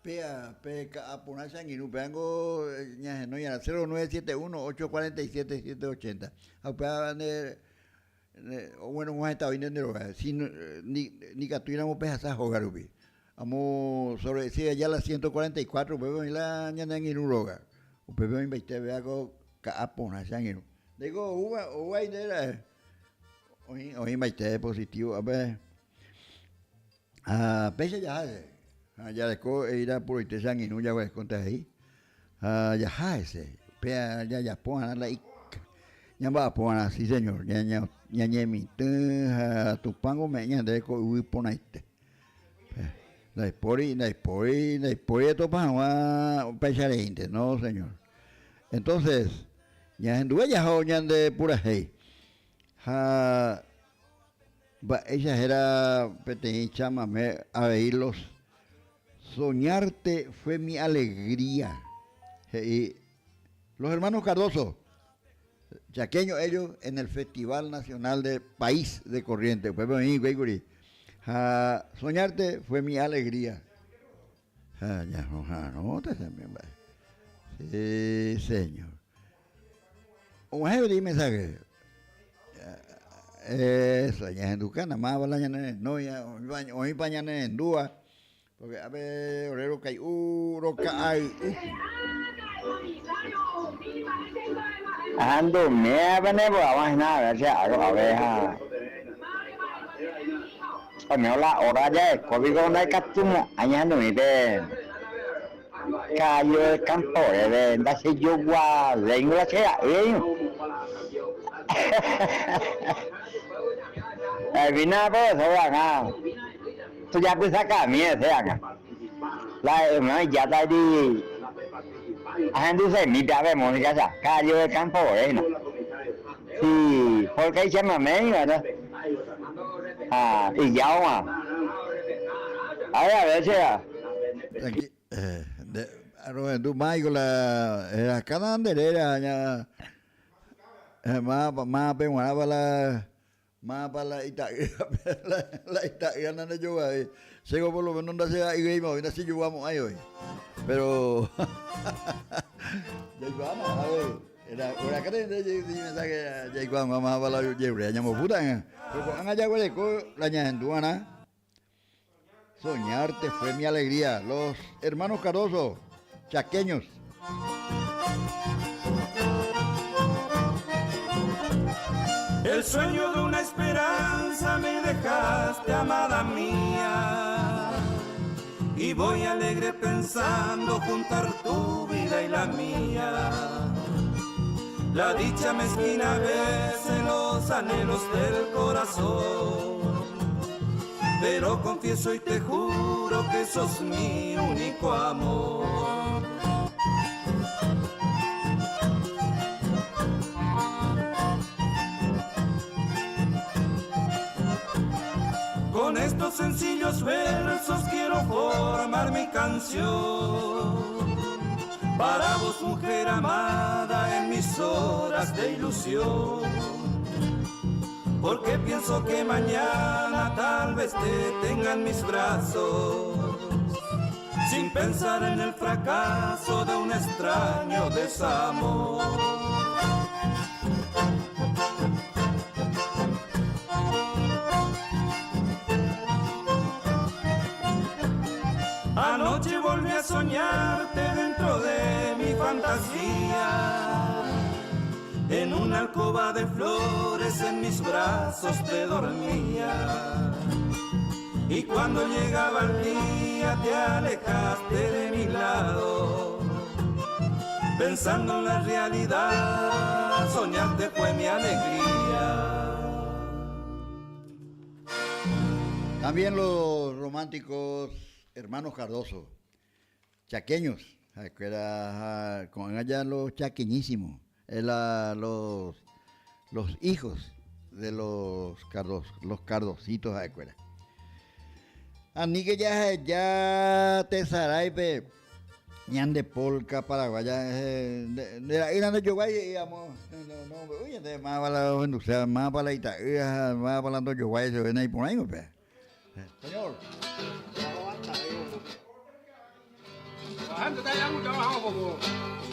PK Apunacha Guinú, vengo no ya 0971 847 780. Bueno, vamos a estar viendo si ni catuiramos pesas hogarubi. Vamos sobre si allá la 144, pues la ñana en Iruroga. Pues me invité a go Apunacha Guinú. Digo, uva idea. Hoy invité positivo, a ver. Pese ya ya después irá por este sangue no ya voy a contar ahí ya ese pea ya pon la ya va a poner sí señor ya mi tu pango me ya de co uy pon ahí después esto para pecharente no señor entonces ya en due ya joñan de pura hey ella era peteña chama a verlos. Soñarte fue mi alegría. Y los hermanos Cardoso, chaqueños ellos en el Festival Nacional de País de Corrientes. Soñarte fue mi alegría. Sí, señor. Un jefe mensaje. Eso, ya en Ducana, más balaña no ya, hoy bañana en Dúa. Porque a ver, orero que hay ando me venebo a nada, ya a ver me la hora ya código no hay catumo añando mi de calle campo de da se yo gua lengua la sea vina pues ahora tôi ra cứ xác cả mía thế à lại mà giá tay đi anh tôi sẽ mi đã về một cái啥cá vô campo đấy nè thì thôi cái xem mà mấy rồi đó thì giáo mà ấy là vậy chứ rồi tu mai gọi là cái đó để là nhà mà bên ngoài là más para la italiana no yo ahí. Sigo por lo menos no se ahí mismo, no se jugamos ahí hoy. Pero ya vamos a ver. Era que te mensaje ya vamos a hablar yo ya llamo puta. Pero cuando allá huele la ñanduana. Soñarte fue mi alegría. Los hermanos Cardoso, chaqueños. El sueño de una esperanza me dejaste, amada mía, y voy alegre pensando juntar tu vida y la mía. La dicha mezquina vence los anhelos del corazón, pero confieso y te juro que sos mi único amor. Con estos sencillos versos quiero formar mi canción para vos, mujer amada, en mis horas de ilusión. Porque pienso que mañana tal vez te tengan mis brazos, sin pensar en el fracaso de un extraño desamor. Anoche volví a soñarte dentro de mi fantasía, en una alcoba de flores en mis brazos te dormía. Y cuando llegaba el día te alejaste de mi lado, pensando en la realidad, soñarte fue mi alegría. También los románticos hermanos Cardoso, chaqueños, escuela con allá los chaqueñísimos, los hijos de los cardositos a escuela. Ani que ya te saraipe, ñan de polka paraguaya, de la isla de Yoguay, digamos, no, oye, de más para la Venezuela, más para la Italia, más para la Yoguay, se ven ahí por ahí, pues. Señor.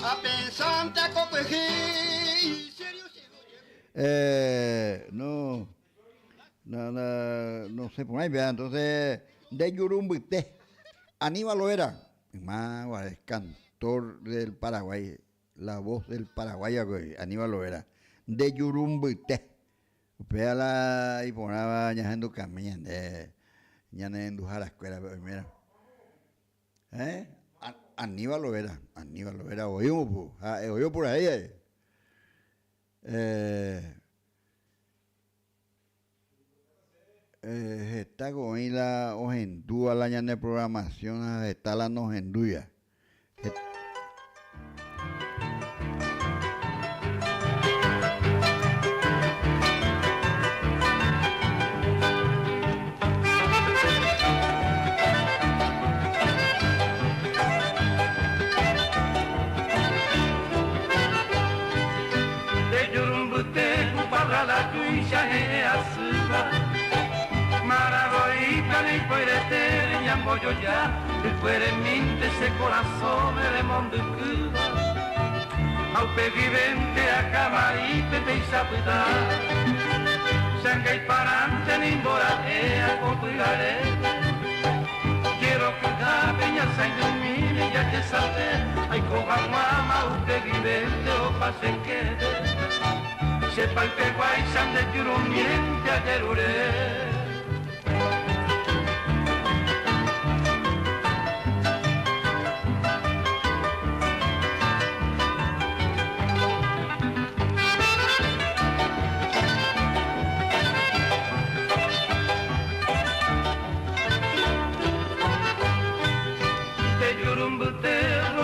A pensar te acopejí. No sé por ahí, vea. Entonces, de Yurumbuité, Aníbal Loera, más cantor del Paraguay, la voz del Paraguay, Aníbal Loera, de Yurumbuité. Vea la y ponaba ñajando camino, ñane endujar la escuela, mira. Aníbal Loera, oímos por ahí. Está con ahí la ojendúa, la ñana de programación, está la nojenduya. Il cuore in mente se corazzone le mondo in Cuba Al vivente a Camaripe te sapita Sanga i parante ni boratea con cuidare Quiero que la peña se ilumine ya que salte Ay coja mamá usted vivente o pase que Sepa el que guay san de tirumiente a Yerure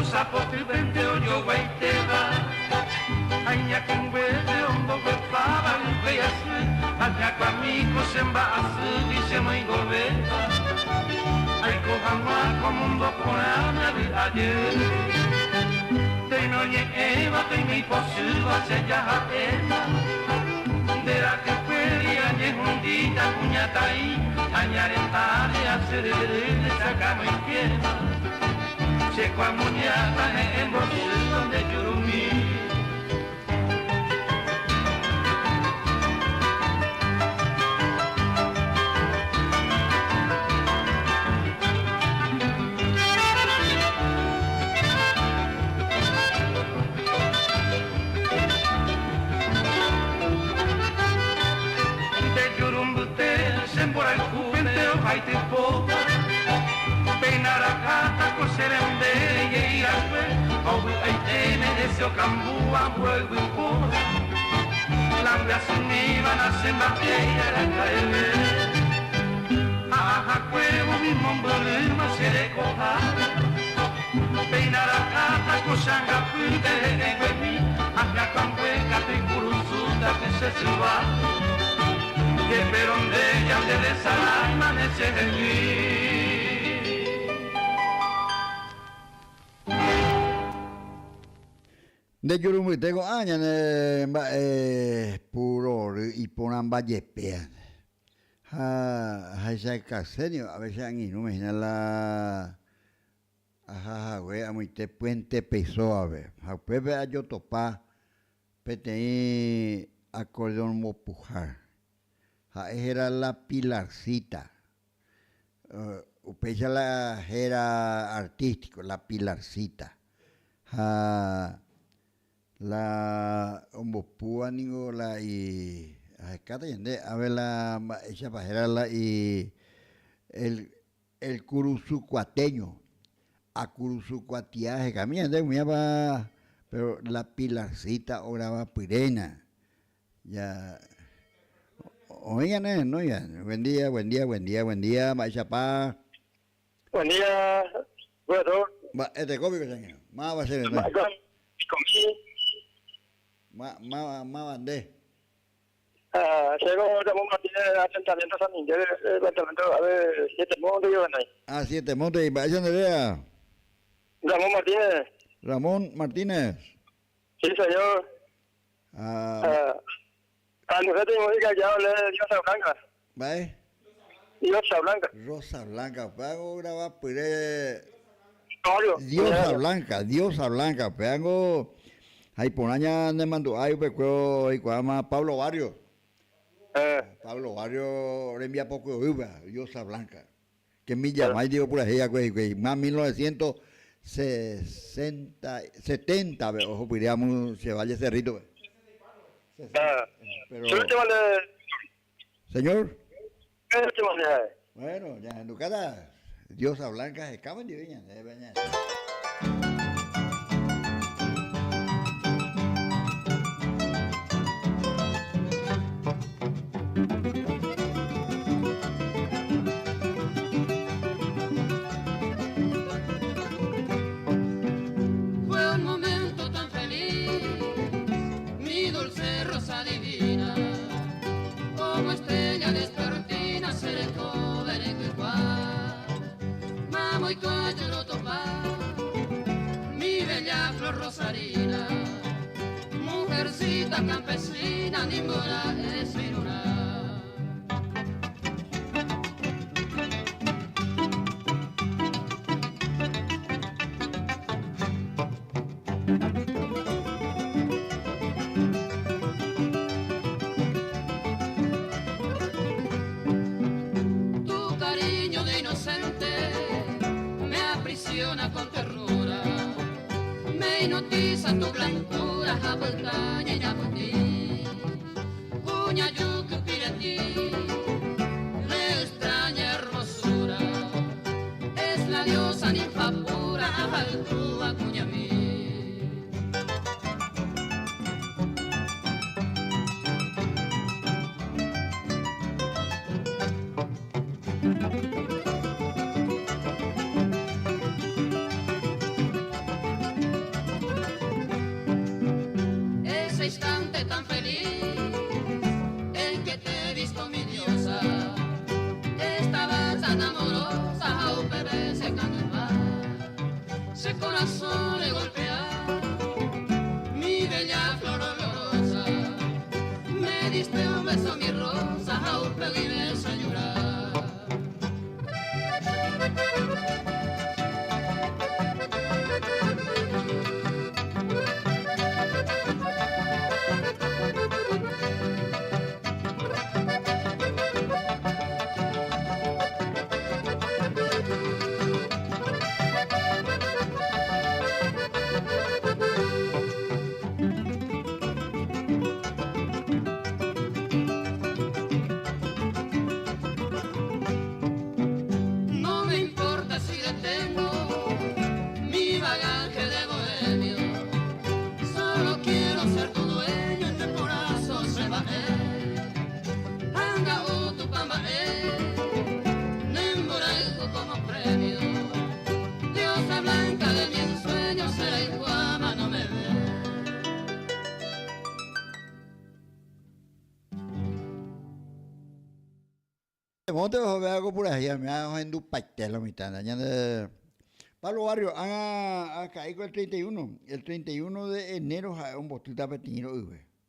Sapoti vente o yo guaiteba Aña con huele hondo que faba un pedazo Aña con amigo se embarazo y se me engobeta Ay coja más como un docorame de ayer Te no lleva te mi posible se ya ema De la que quería ni un día cuñata ahí Añarentare a ser de sacamos en piedra Se qua muñata en bolsillo de Yurumí De Yurumbute se embora el cubente o hay tiempo Peinar a cata, coser en bella y a ver Obu ay tene ese ocambúa, fuego y pura Lambia se uniban a se materia a caer Aja cuevo mi mombolema se le coja Peinar a cata, cosanga fuite en mí Aja con hueca, te curuzuda que se suba Que peronde ya de desalama ese en mí De Yurumbuité, añan puro y ponan vallepea. Ese casenio, a veces han ido, imagina la. Ajá, güey, a muy te puente pesó a ver. A Pepe a yo topa, pete acordeón mopujar. Esa era la pilarcita. Upesa la era artístico, la pilarcita. La ombopúa nigo la y acá yende a ver la esa pajera la y el curuzucuateño a curuzucuatiaje camina de muy va pero la pilarcita o la pirena ya oigan no ya buen día maíz chapá Buen día, bueno, Va, este cómico, señor. Más va a ser, ¿no? Comí, Más bandé. llego Ramón Martínez de asentamiento San Miguel, departamento de Siete Montes, yo ahí. Ah, Siete Montes, y vaya donde vea. Ramón Martínez, Ramón Martínez. sí señor. Al mujer de música ya hablé de Diosa Blanca. ¿Va? Diosa Blanca. Rosa Blanca, pago grabar, pues. Mario. Diosa Blanca, peango. Ahí por año me mandó, ahí pues, y llama Pablo Barrio. Pablo Barrio le envía poco de uva, Diosa Blanca. Que me llama, ahí digo por ahí, güey, más 1960, 70, ojo, piríamos, se vaya ese rito, güey. Pero, señor. Bueno, ya en tu cara, Diosa Blanca se acaban de venir, Fue un momento tan feliz, mi dulce rosa divina, como estrella despertina, seré joven en Cuicuá. Mamo y cuello lo topa, mi bella flor rosarina, mujercita campesina, ninguna es firuna. Tu cariño de inocente me aprisiona con ternura, me hipnotiza tu blancura, jabalcaña y yaputí, cuña yucu piratí, de extraña hermosura, es la diosa ninfa pura, ajaltúa cuña mí. Ese instante tan feliz en que te he visto mi diosa, estabas tan amorosa, a un bebé secando el mar, ese corazón le golpea, mi bella flor olorosa, me diste un beso mi rosa, a un bebé y me hizo llorar. No me importa si detengo mi bagaje de bohemio, solo quiero ser tu dueño, en tu corazón se va anga tu pamba nemboraico como premio, diosa blanca de mi ensueño, será iguama, no me ve. Monte veo algo por ahí, me hago en Dupactel, la mitad. Pablo Barrio, acá hay el 31. El 31 de enero, un botita petinero,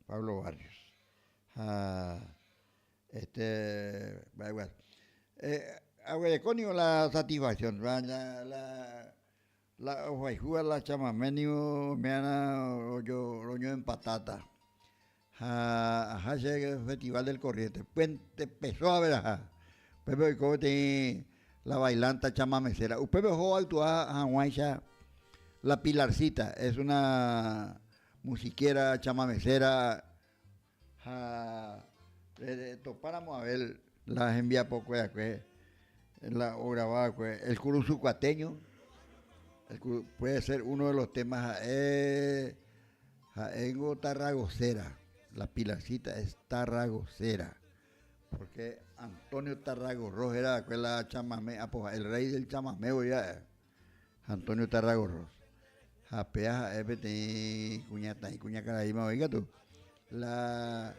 Pablo Barrios. Agua de conio la satisfacción, la guayjúa, la chamamenio, me han roño en patata. Ajá, llega el Festival del Corriente. Puente empezó a ver, ajá. Pepe cómo tiene la bailanta chamamecera. Usted dejó actuar a Juancha, la Pilarcita, es una musiquera chamamecera. Topáramos a ver, las envía poco de aquí, la grabada, el curuzucuateño, puede ser uno de los temas, Jaengo Tarragocera, la Pilarcita es Tarragocera, porque Antonio Tarragorros era el rey del chamameo ya. Antonio Tarragorros. Japea, FT, cuñata y cuña caraíma, oiga tú. La.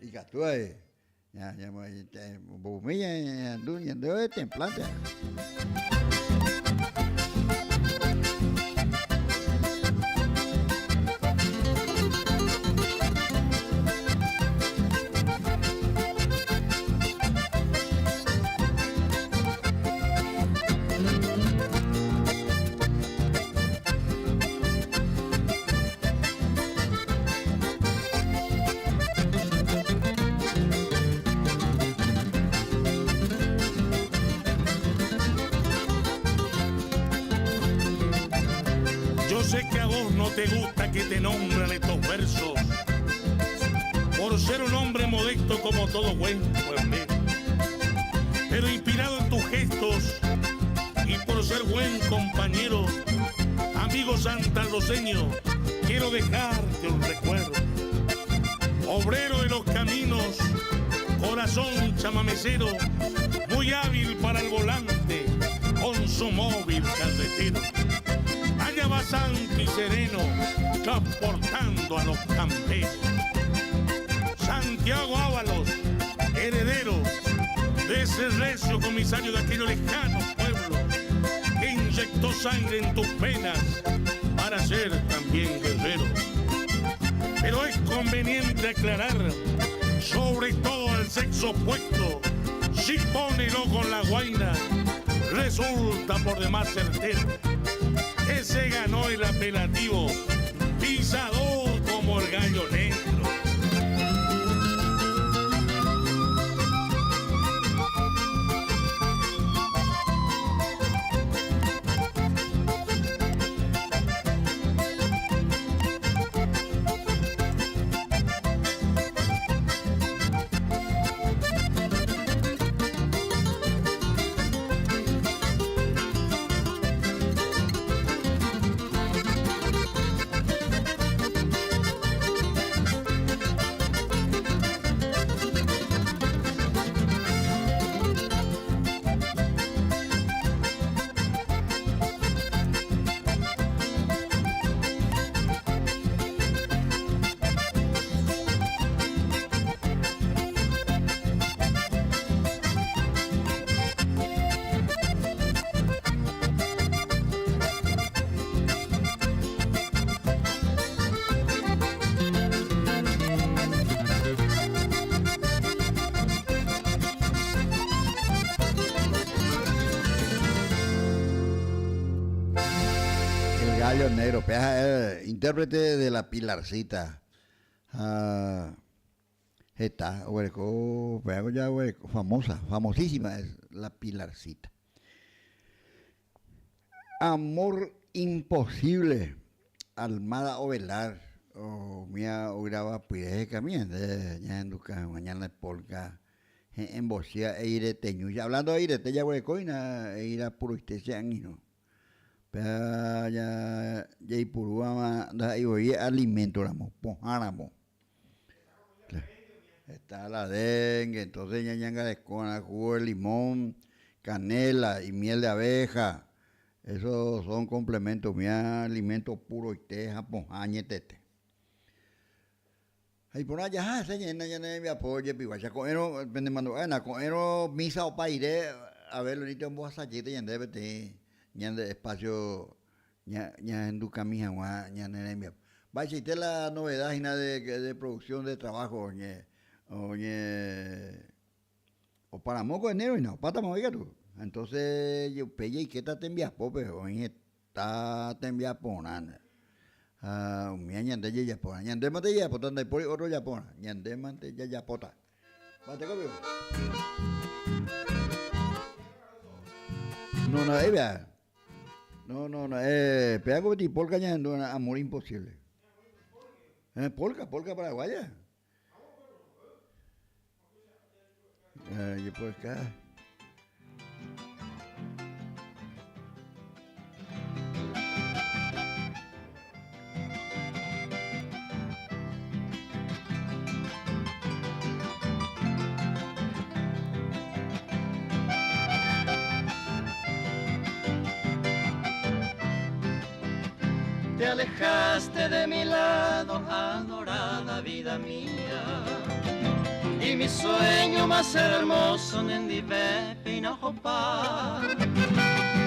Y que tú ahí. Ya, bumilla, anduña, de templante. Yo sé que a vos no te gusta que te nombren estos versos, por ser un hombre modesto como todo buen pueblero, pero inspirado en tus gestos y por ser buen compañero, amigo santarroceño, quiero dejarte un recuerdo. Obrero de los caminos, corazón chamamecero, muy hábil para el volante, con su móvil carretero. Allá va santo y sereno, transportando a los camperos. Santiago Ábalos, heredero de ese recio comisario de aquellos lejanos pueblos, que inyectó sangre en tus venas para ser también guerrero. Pero es conveniente aclarar, sobre todo al sexo opuesto, si pone loco con la guaina, resulta por demás certero que se ganó el apelativo pisador como el gallo negro. Gallo Negro, intérprete de la Pilarcita. Está, hueco, ya hueco, famosísima es la Pilarcita. Amor imposible, Almada Ovelar, o mía o graba pues también, ya en Duca, mañana es polka, en Bocía, e iré teñuya, hablando de iré, ya hueco, y irá puro este año. Ya y purúa da y hoy alimento ramo pojáramo está la dengue, entonces ñañanga de cona, jugo de limón, canela y miel de abeja, esos son complementos, mi alimento puro y teja pojañe tete. Ahí por allá se llena ya me apoye piguacha coero pende mando ana coero misa o paire a ver lo ni te voy a salir y debe te ñan de espacio ña en tu camisa ña nerembia. Va a existir la novedad de producción de trabajo o para moco enero y no, pata moviga tú. Entonces yo pelle y que está te envía pope o está te envía ponana. Mi ñande ya pona, ñande mate ya potanda y por otro ya pona, ñande mate ya pota. Va te copio. No, vea. No, pega como ti polka ya ando amor imposible. Polka paraguaya. Yo por acá. te alejaste de mi lado, adorada vida mía. Y mi sueño más hermoso, Nendive Pinajopa,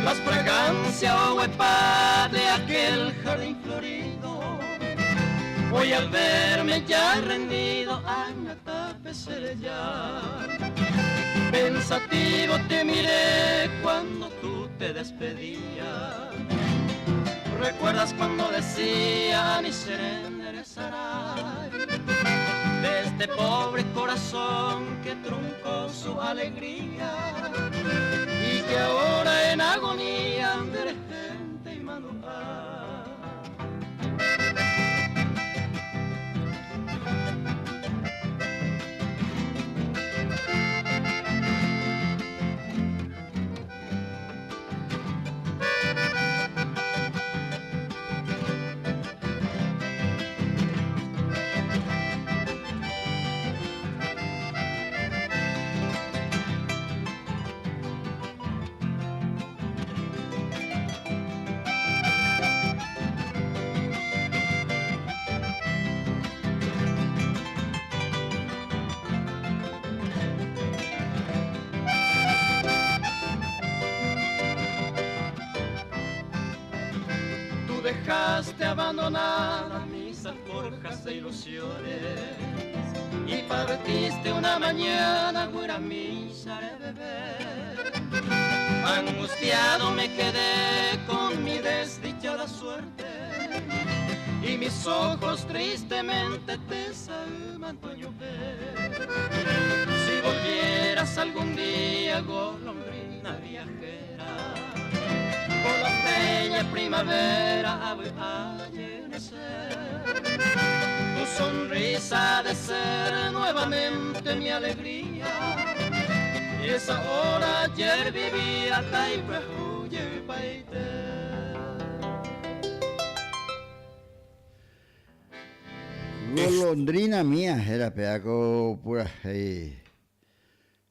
las fragancias o huepa de aquel jardín florido. Hoy al verme ya rendido, Añata ya. Pensativo te miré cuando tú te despedías. ¿Recuerdas cuando decía ni seré Saray? De este pobre corazón que truncó su alegría y que ahora en agonía de gente y manual. Dejaste abandonadas mis alforjas de ilusiones y partiste una mañana, güera misa de beber. Angustiado me quedé con mi desdichada suerte y mis ojos tristemente te salman tu llover. Si volvieras algún día, golondrina viajera, por la bella primavera a llenecer, tu sonrisa de ser nuevamente mi alegría. Y esa hora ayer vivía Taipehuye y Paite. Golondrina mía, era pedaco pura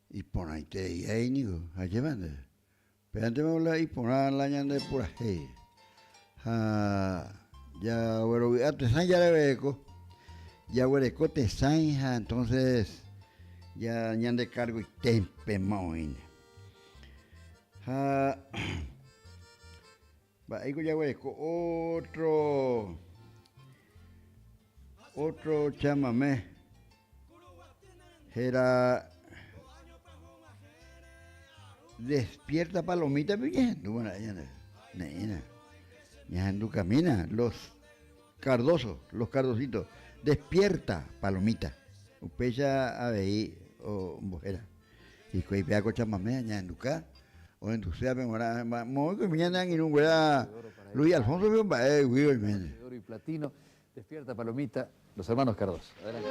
y ponaite y ahí nigo, allí mande. Pero me voy a poner la ñanda de pura hey. Ya bueno, te san ya le beco. Ya huereco te san, entonces ya ñanda de cargo y tempe maoine. Va ahí ya huereco otro chamamé. Era Despierta palomita, viendo bueno, ya camina, los cardositos, despierta palomita, upecha a veí o mujer, y que vea cocha mamea, ya enduca, o enducea, memora, muy que mañana en un güera, Luis Alfonso, oro y platino, despierta palomita, los hermanos Cardoso. Adelante.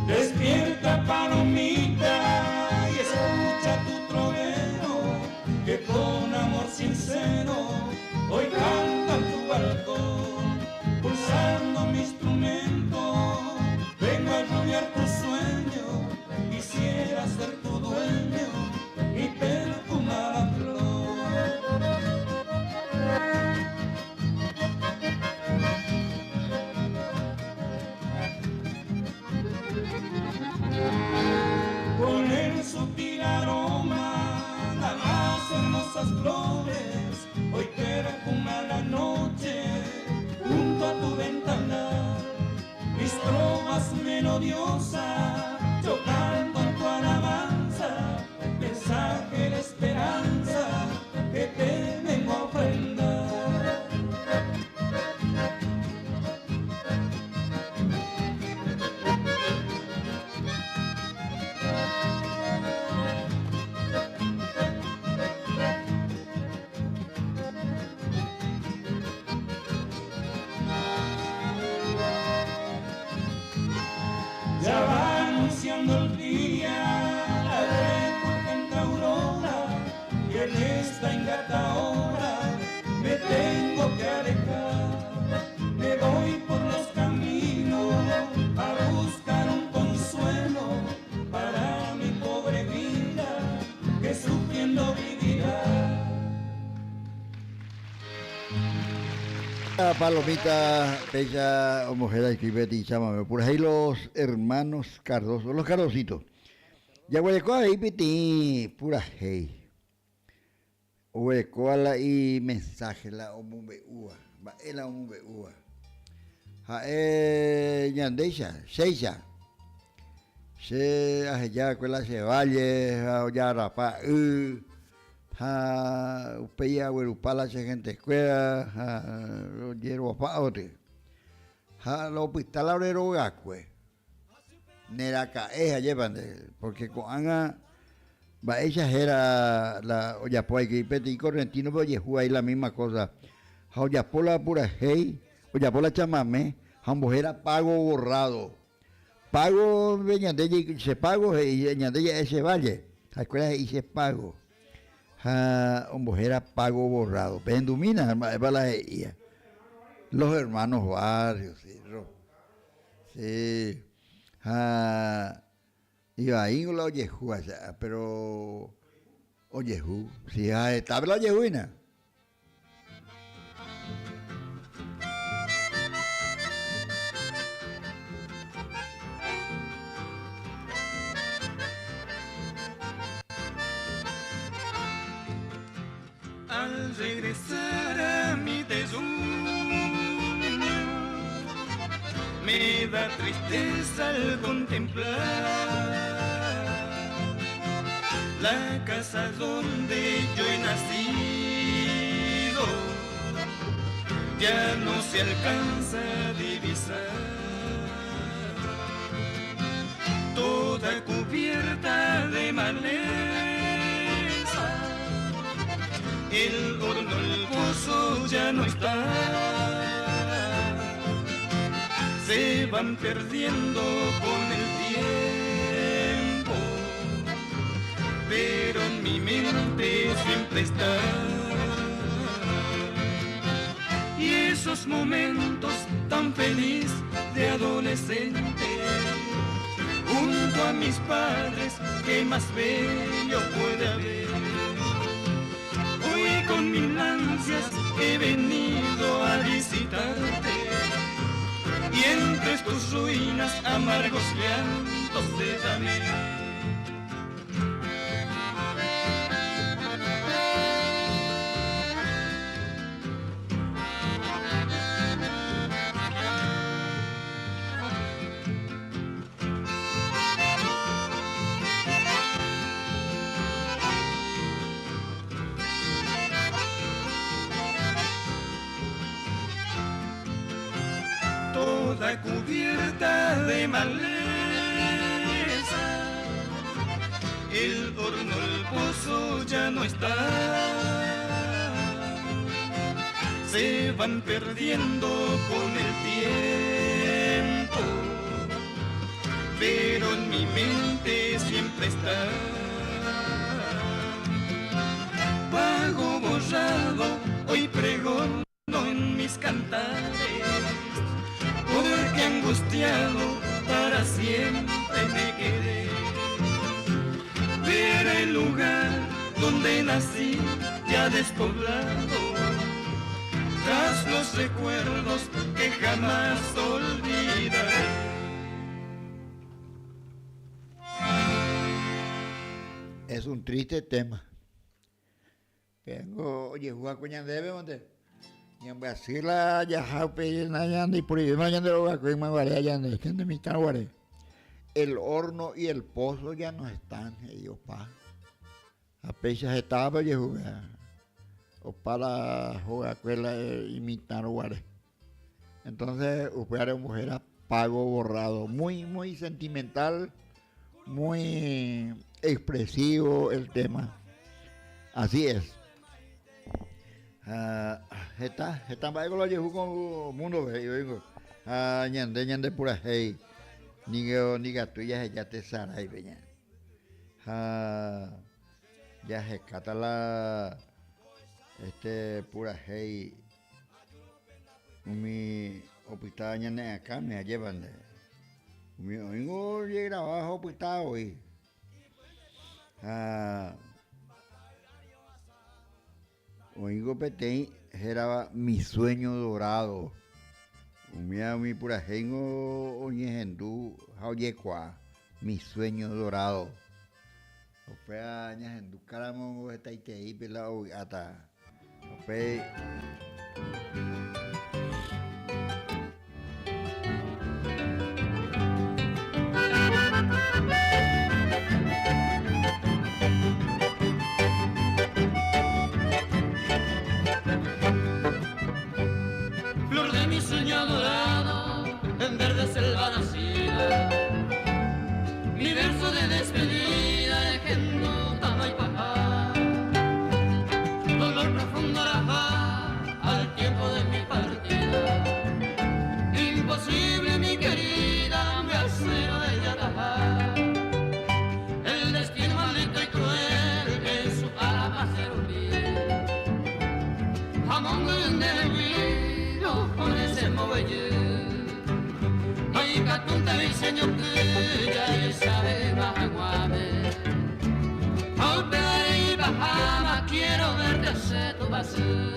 Despierta palomita y escucha tu trovero que con amor sincero hoy canta en tu balcón, pulsando mi instrumento. Vengo a rumiar tu sueño, quisiera ser tu dueño y perfumar la flor. Con el sutil aroma de las hermosas flores, hoy perfuma la noche junto a tu ventana. Mis trovas melodiosas chocando en tu alabanza, mensaje de esperanza que te vengo a ofrendar. Ya va La palomita, bella mujer, escribe y llámame. Por ahí los hermanos Cardoso, los Cardositos. Ya hueco ahí, piti, pura hey. Hueco a la y mensaje, la omumbe ua. Va, la omumbe ua. Ha, ñandeisha, seisha. Se ya cuela se valle, ya rapa, ha upeya huerupala se gente escuela, ha hierba paote. Ha lo hospital obrero gacue. Neraka llevan porque con Ana va ella era la oyapoy que peti correntino pero yehua ahí la misma cosa. Ha oyapola pura hey, oyapola chamame, ha mujer pago borrado. Pago ñandella se pago y ñandella ese valle. La escuela dice pago. Ha mujer pago borrado. Pendumina para la ella. Los hermanos Barrios, sí. Y ahí la oyejú, pero oyejú, si está la oyejuina. Al regresar a mi desúno, me da tristeza al contemplar la casa donde yo he nacido, ya no se alcanza a divisar, toda cubierta de maleza. El horno, el pozo ya no está, se van perdiendo con el tiempo, pero en mi mente siempre está. Y esos momentos tan feliz de adolescente, junto a mis padres, ¿qué más bello puede haber? Hoy con mil ansias he venido a visitarte, y entre tus ruinas amargos llantos de Daniel. Toda cubierta de maleza, el horno, el pozo ya no está, se van perdiendo con el tiempo, pero en mi mente siempre está. Pago borrado, hoy pregono en mis cantares, porque angustiado para siempre me quedé. Ver el lugar donde nací ya despoblado, tras los recuerdos que jamás olvidaré. Es un triste tema. Vengo, oye, jugar con Ñandebe, ¿dónde? Y en Brasil ya jape y por ahí mañana lo va con Maguare ya no están de mi Taguare. El horno y el pozo ya no están ellos pa. A pesar estaba y jugar o para jugar con la imitar Guare. Entonces usted mujer a pago borrado, muy sentimental, muy expresivo el tema. Así es. Está para lo llevo con mundo ve yo digo ñande pura hey ni gato ya te sara y veña ya se cata la pura hey mi hospital ñande acá me llevan de mi oigo llega abajo hospital hoy Oingo Petén era mi sueño dorado. Umia mi purajengo oñejendu jauyekua, mi sueño dorado. Opea ñajendu caramo estaitei pelao ata. Ope Flor de mi sueño dorado, en verde selva nacida, mi verso de despedida de Gendo, Tama y Pajá, dolor profundo al tiempo de mi partida, imposible mi querida, me acero de Yatajá, el destino maldito y cruel que en su alma se olvida, jamón de vino con ese movellé, ay catunta mi señor que ya sabe majaguame, al pegar y bajama quiero verte hacer tu paseo.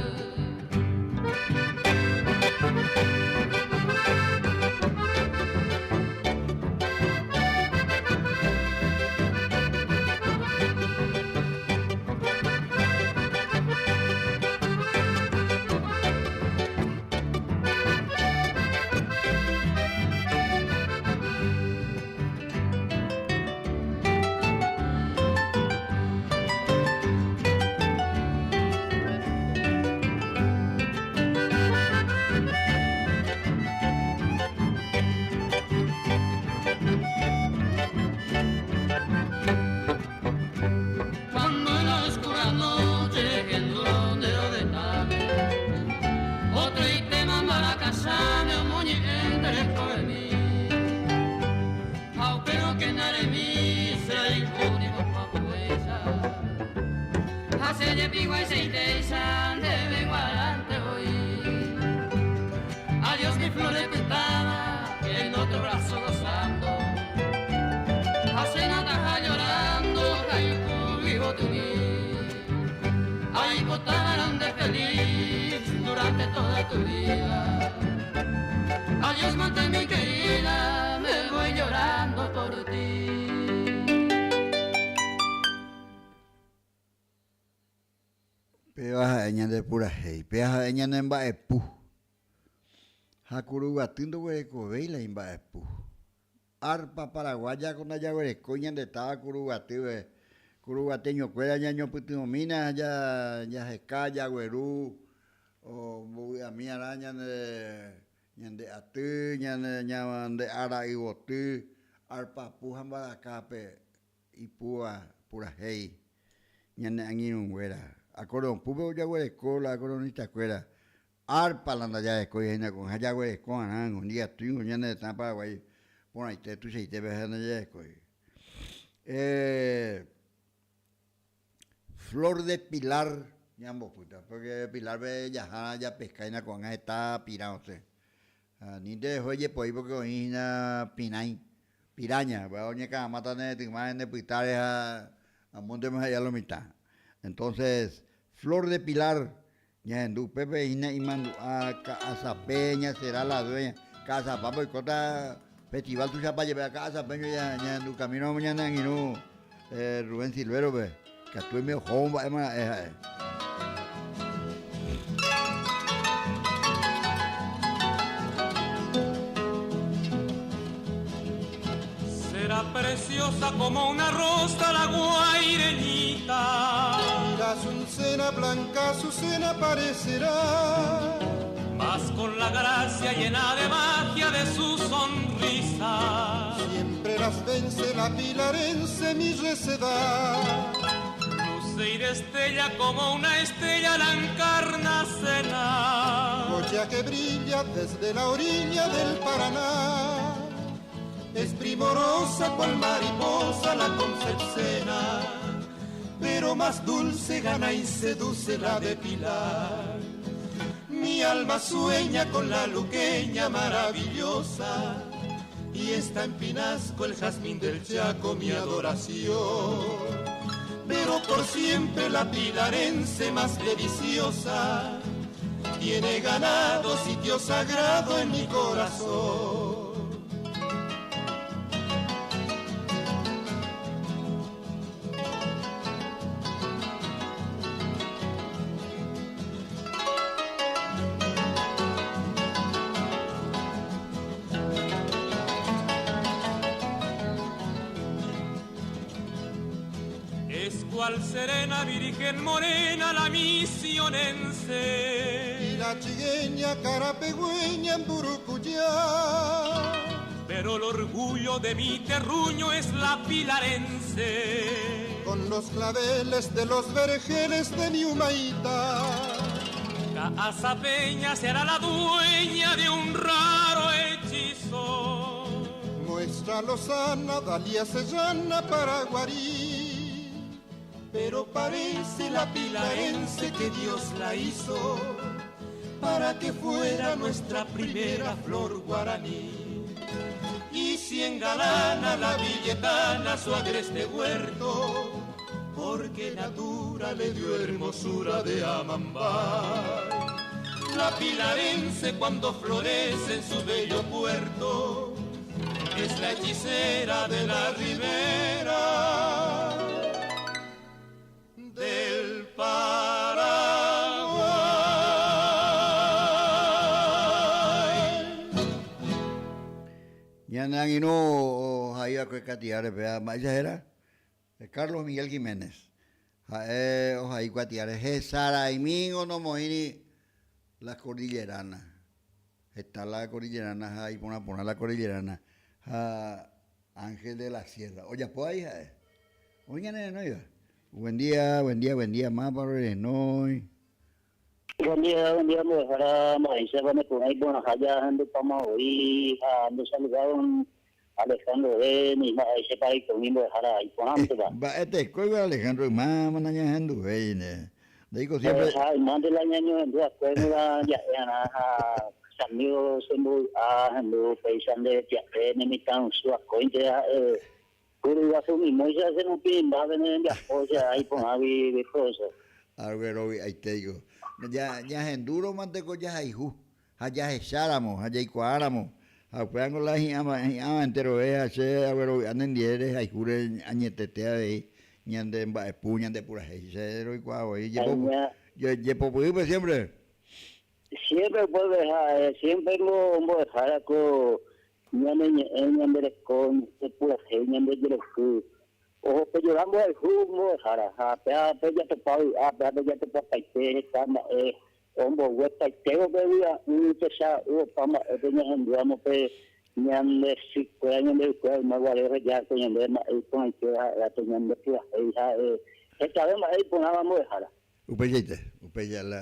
Adiós mi flor de pitana, en otro brazo gozando, hacen ataja llorando, caico vivo tu ay botaron de feliz durante toda tu vida. Adiós monte mi querida, me voy llorando por ti. Peas eñan de pura hey, peas eñan en baepu. Hakuru batindo hueco veila en baepu. Arpa paraguaya con allá hueco ñan de estaba curubatiu curubateño cuera ñaño putimomina ya se calla güerú o a mi araña ñan de atu ñan de ara y botu arpa pujan baracape y pura hey ñan de anguino güera. Acordeón público ya hueco la coronista cuera arpa la ya de coyena con allá hueco anán un día tú un ñan de tan paraguay por ahí te tú se te ves en allá Flor de Pilar ñambo puta porque Pilar ve ya pescaina con está pirado usted ni de oye pues porque oína piraña va oña que mata de más de pitares a monte más allá lo mitad. Entonces, Flor de Pilar, ya en tu Pepe y mando a Casa Peña será la dueña. Casa Papa y Cota Festival tu chapa lleva a Casa Peña ya en tu camino mañana en Inú Rubén Silvero, ve, que estoy medio joven, Será preciosa como una rosa la guaireñita. La azucena blanca, azucena parecerá. Mas con la gracia llena de magia de su sonrisa. Siempre las vence la pilarense mi recedad. Luce y destella como una estrella la encarnacena. Joya que brilla desde la orilla del Paraná. Es primorosa cual mariposa la Concepcena, pero más dulce gana y seduce la de Pilar. Mi alma sueña con la luqueña maravillosa, y está en Pinasco el jazmín del Chaco mi adoración. pero por siempre la pilarense más deliciosa tiene ganado sitio sagrado en mi corazón. Cual serena virgen morena la misionense y la chigueña carapegüeña en Burucuyá, pero el orgullo de mi terruño es la pilarense, con los claveles de los vergeles de mi humaita. Casa Peña será la dueña de un raro hechizo, nuestra lozana Dalia Sellana Paraguarí. Pero parece la pilarense que Dios la hizo para que fuera nuestra primera flor guaraní. Y si engalana la villetana su agreste huerto, porque natura le dio hermosura de Amambay. La pilarense cuando florece en su bello puerto es la hechicera de la ribera del Paraguay. Ya nadie no haya que catiar, vea, más era Carlos Miguel Jiménez. Ahí cuatiar, es Saraimín o no moini las cordilleranas. Está la cordillerana ahí, poner la cordillerana. Ángel de la Sierra. Oye, pues ahí, oye, no iba. Buen día, más para no. Buen día, me dejará Mauricio, bueno, con ahí, bueno, allá ando para hoy, ando saludado Alejandro de mi ese país conmigo dejará ahí con antes, va. Coiga Alejandro, más ando, de digo siempre. Más de la año, en dos acuerdos, ya, amigos, ando pensando de que me metan su acointe, pero hace un mismo, ya se no piden, va a venir en la cosa, ahí con Avi de cosas. Algo, ahí te digo. Ya en duro manteco ya hay allá echáramos, allá cuáramos. Apeando la llama entero hace algo anden dieres, hay jure añetetea de ñande en puñan de pura cero y cuavo y llepo pues siempre. Siempre puedo dejar, siempre lo dejar con ñande con pura ñande de los o pe lloramos el jugo dejar ya te pau ya te paite cama ombo hueta tengo que día un pesa o pama teníamos pe ñande si cuando de cual más vale ya ñande el con que la teníamos que esta vez ahí ponábamos dejar upeyete la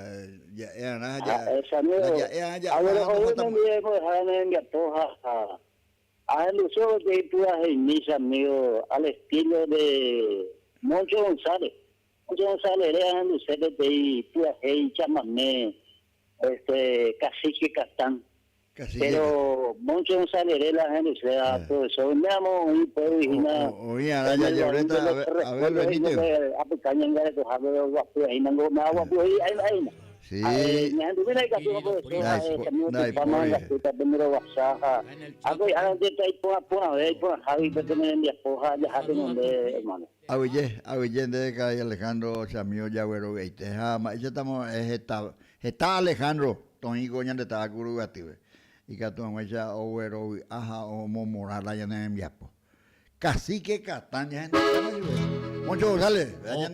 ya nada ya ahora hoy no me dejar en la toja nosotros de puras mis amigos al estilo de Moncho González. Moncho González era ustedes de puras chamamé, cacique Castán. Pero Moncho González era la gente, o sea, profesor, me amo y puedo originar. Oye, a ver, Benito. A pecaña en gare, a ver, guapo, ahí no me hago, ahí. Sí. Me han tuvido que hacer una profesora, vamos a la puta primero WhatsApp. Algo ya de ahí por Javi, que tienen mi esposa, ya hacen donde, hermano. Aguille de que Alejandro Chamío Yagüero Veite. Ya estamos, está Alejandro, Tonico ya de Tabacuru Gative. Y que tú me echas Oguero, aja, o Morala ya en mi esposa. Cacique Catán, ya en Moncho González, ya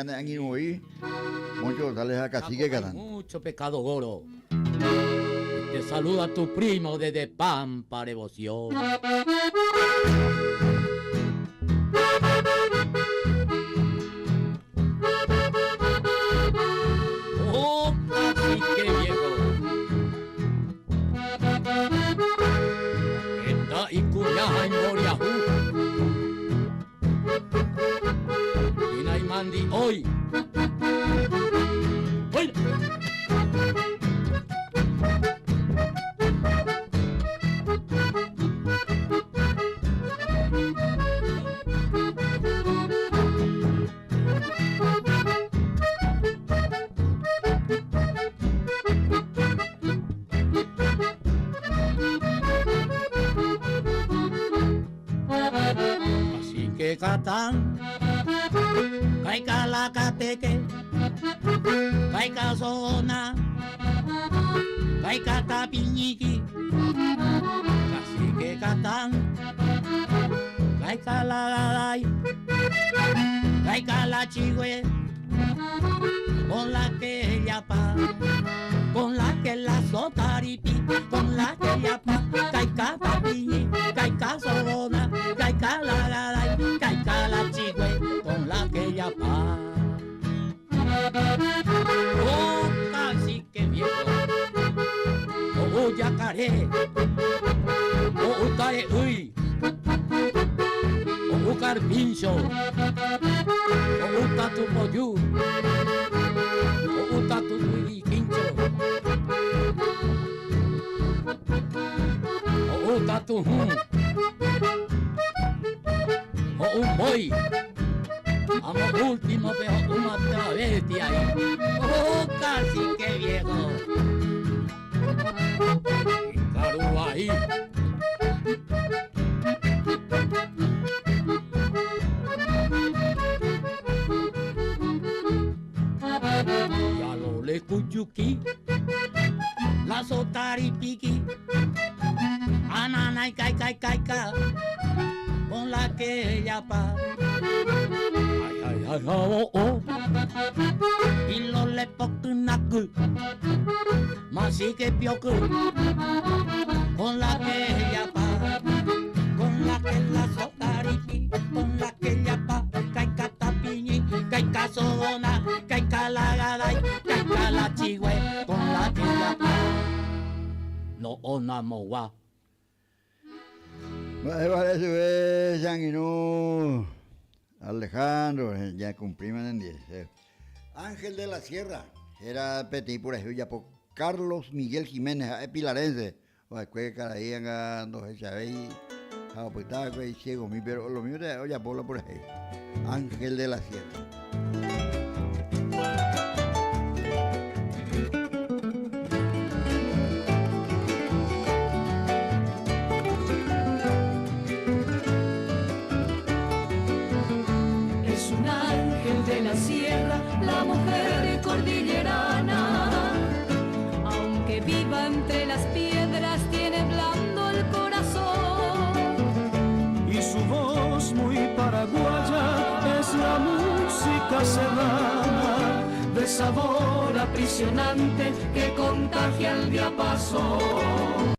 en hoy. Moncho González a Cacique Catán. Mucho pecado goro. Te saluda tu primo desde Pampa Devoción. Oh, cacique viejo. Está y cuñaja en Boriajú. Y Naimandi hoy. que catán, caica la cateque, caica zona, caica tapiñiqui, cacique catán, caica la gaday, caica la chigüe, con la que ella pa, con la que la sotaripi, con la que ella pa, caica tapiñi, caica zona, caica la gaday, caica la chigüe, con la que ella pa. Oh, cacique viejo, oh, yacaré, oh, utae uy, oh, carpincho, oh, tatu poyu, oh, tatu quincho, oh, tatu oh, un boy. Amo último, pero una travesti ahí. Oh, cacique viejo. Y Caru ahí. Ya lo le cuyuki. La sotari piqui. Ananay kai kai kai kai. Con la que ella pa. Ay, ay, oh, oh. Y lo le pokunaku. Masí que pioku. Con la que ella pa. Con la que la sotaripi. Con la que ella pa. Caica tapiñi. Caica sodona. Caica la gaday. Caica la chigüe. Con la que ella pa. No onamowa. Me parece Sanguinú Alejandro, ya cumplimos en 10. Ángel de la Sierra, era petit por eso ya por Carlos Miguel Jiménez, pilarense. O después que ahí ando ahí, a putar que ciego mi, pero lo mío de ya por ahí. Ángel de la Sierra. De la sierra, la mujer cordillerana, aunque viva entre las piedras, tiene blando el corazón. Y su voz muy paraguaya es la música serrana, de sabor aprisionante que contagia el diapasón.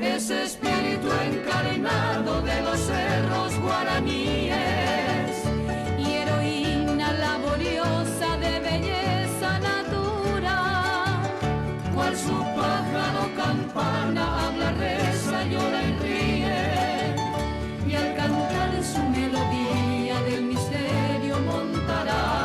Ese espíritu encadenado de los cerros guaraníes, de belleza natural, cual su pájaro campana habla, reza, llora y ríe, y al cantar su melodía del misterio montará.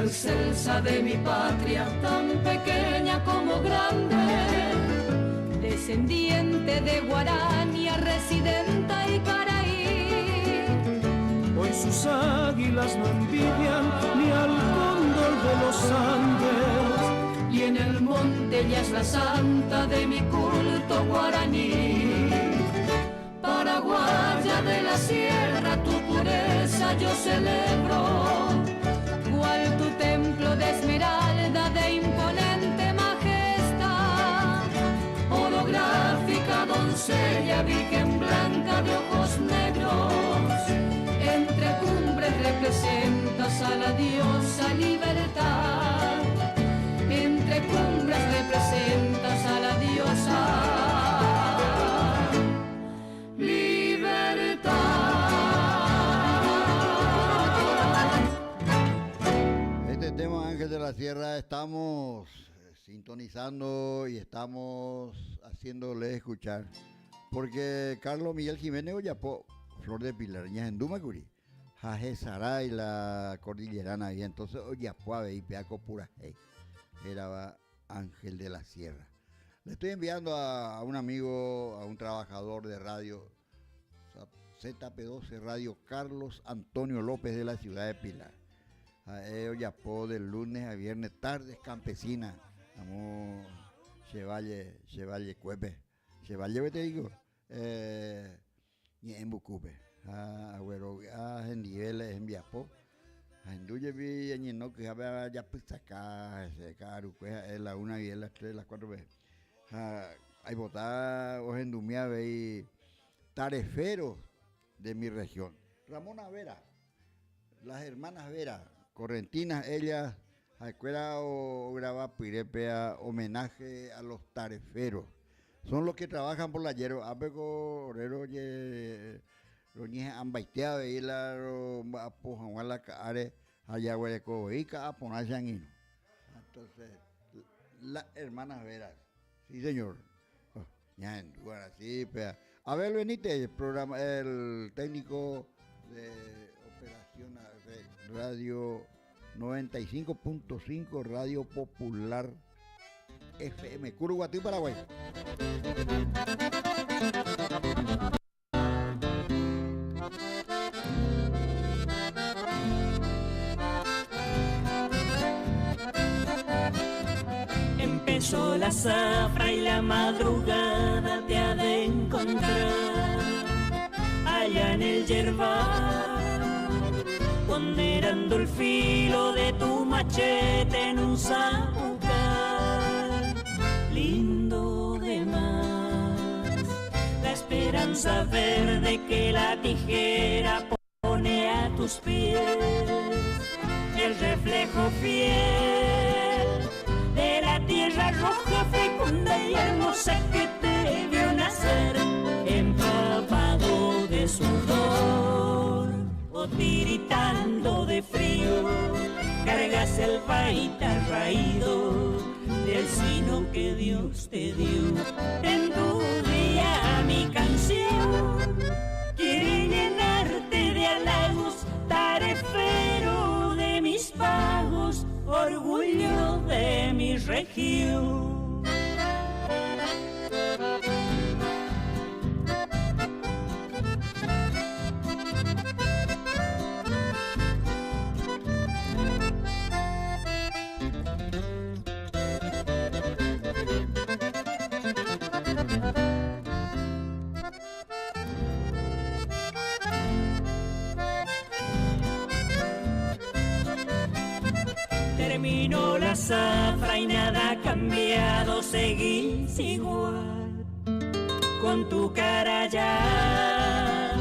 Excelsa de mi patria, tan pequeña como grande, descendiente de Guarania, residenta y Caraí. Hoy sus águilas no envidian ni al cóndor de los Andes, y en el monte ella es la santa de mi culto guaraní. Paraguaya de la sierra, tu pureza yo celebro, cual tu templo de esmeralda de imponente majestad, orográfica doncella, virgen blanca de ojos negros, entre cumbres representas a la diosa libertad, entre cumbres representas a la diosa Ángel de la Sierra estamos sintonizando y estamos haciéndole escuchar, porque Carlos Miguel Jiménez Oyapó, Flor de Pilar, en Dumacuri, Jaje Saray, la cordillerana, y entonces Oyapó, y Peaco Pura, era Ángel de la Sierra. Le estoy enviando a un amigo, a un trabajador de radio, ZP12 Radio, Carlos Antonio López de la ciudad de Pilar. A ellos ya puedo de lunes a viernes, tardes campesinas. Vamos, Chevalle Cuepe. Chevalle, te digo. Y en Bucupe. Agüero, en niveles, en Viapó. En Duye vi en no que había ya pues acá, es la 1 y las 3, las 4 veces. Hay botar o en Dumia veis tareferos de mi región. Ramona Vera, las hermanas Vera, correntinas, ellas, a escuela o graba pirepea homenaje a los tareferos. Son los que trabajan por la hierba. Apego, orero, roñez ambaiteado y la apojan la care allá hueco y ca poner sanguino. Entonces, las hermanas Veras, sí señor. Ya en lugar así, pero Abel Benítez, el programa, el técnico de operación Radio 95.5 Radio Popular FM, Curuguatí, Paraguay. Empezó la zafra y la madrugada te ha de encontrar allá en el yerbal, ponderando el filo de tu machete en un zapucar, lindo de más, la esperanza verde que la tijera pone a tus pies, el reflejo fiel de la tierra roja, fecunda y hermosa que te vio nacer, empapado de sudor o tiritando de frío, cargas el baita raído del sino que Dios te dio. En tu día mi canción quiere llenarte de halagos, tarefero de mis pagos, orgullo de mi región. Terminó la zafra y nada ha cambiado, seguís igual con tu cara ya,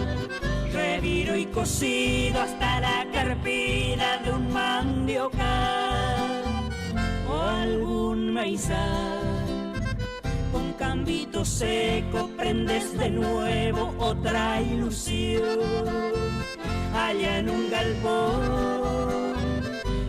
reviro y cocido hasta la carpida de un mandiocal o algún maizal, con cambito seco prendes de nuevo otra ilusión, allá en un galpón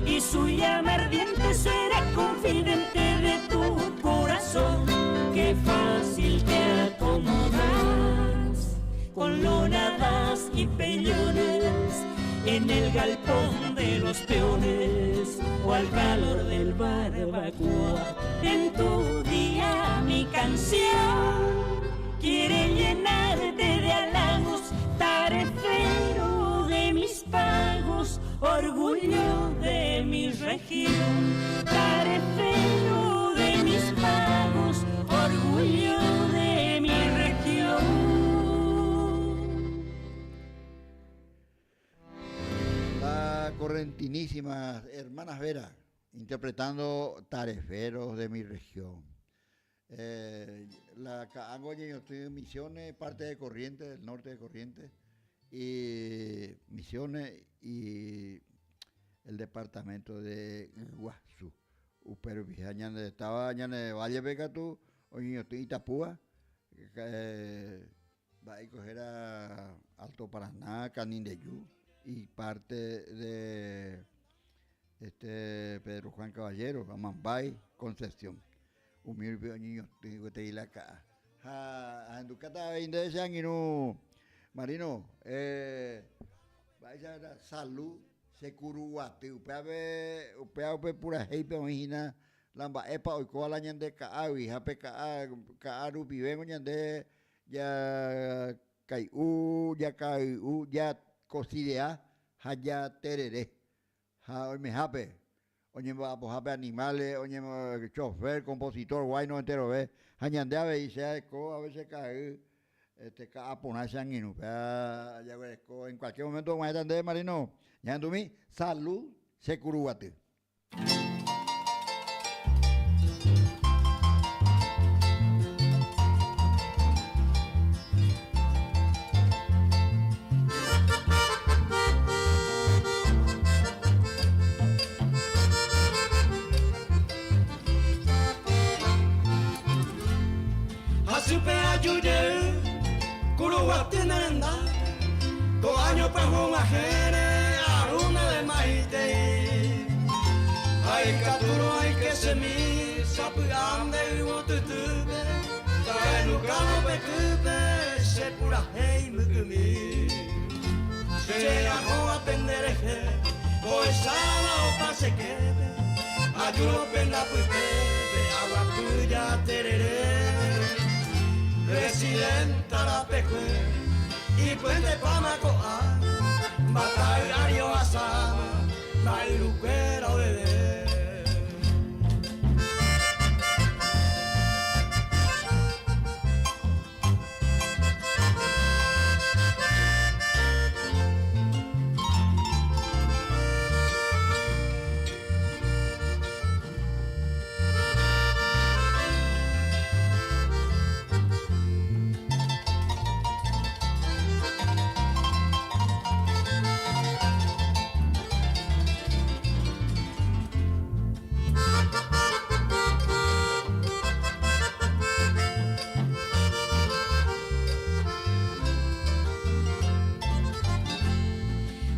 y su llama ardiente será confidente de tu corazón. Qué fácil te acomodas con lonadas y peñones en el galpón de los peones o al calor del barbacoa. En tu día mi canción quiere llenarte de halagos, tarefero de mis pagos, orgullo de mi región, tarefero de mis pagos, orgullo de mi región. La correntinísima hermanas Vera, interpretando tareferos de mi región. La Caangoña, yo estoy en Misiones, parte de Corrientes, del norte de Corrientes, y Misiones y el departamento de Iguazú. Pero estaba de Valle Becatú, hoy yo estoy en Itapúa, va a coger a Alto Paraná, Canindeyú y parte de Pedro Juan Caballero, Amambay, Concepción. Humilde niño, tengo que ir acá. A Anducata 20 años y no. Marino, vaya salud, securuguate, upeabe pura heipe imagina lamba epa oiko ala ñande ka'avi hape ka'a rupi vengo ñande ya kai'u ya kai'u ya cosidea ha ya terere ha oimehápe oñemba'apohápe animales oñemo chofer compositor guayno entero ve ha ñande avei seaeko a veces ka'y ka'apona xanginu ya vereko en cualquier momento maestande Marino ñandumi salud sekuruguaty. Asupe ayude kuruwate nanda ko año pa majere aruna de maite ay katuro ay que se mi sapu ande wotutube tae lukano pekube se pura hey mukumi se aho apendere he ko esala o pase que ayuno penda pupe agua puya terere Presidenta la Pecue y Puente Pamacoa, Batalario Asama, Mailuquera bebé.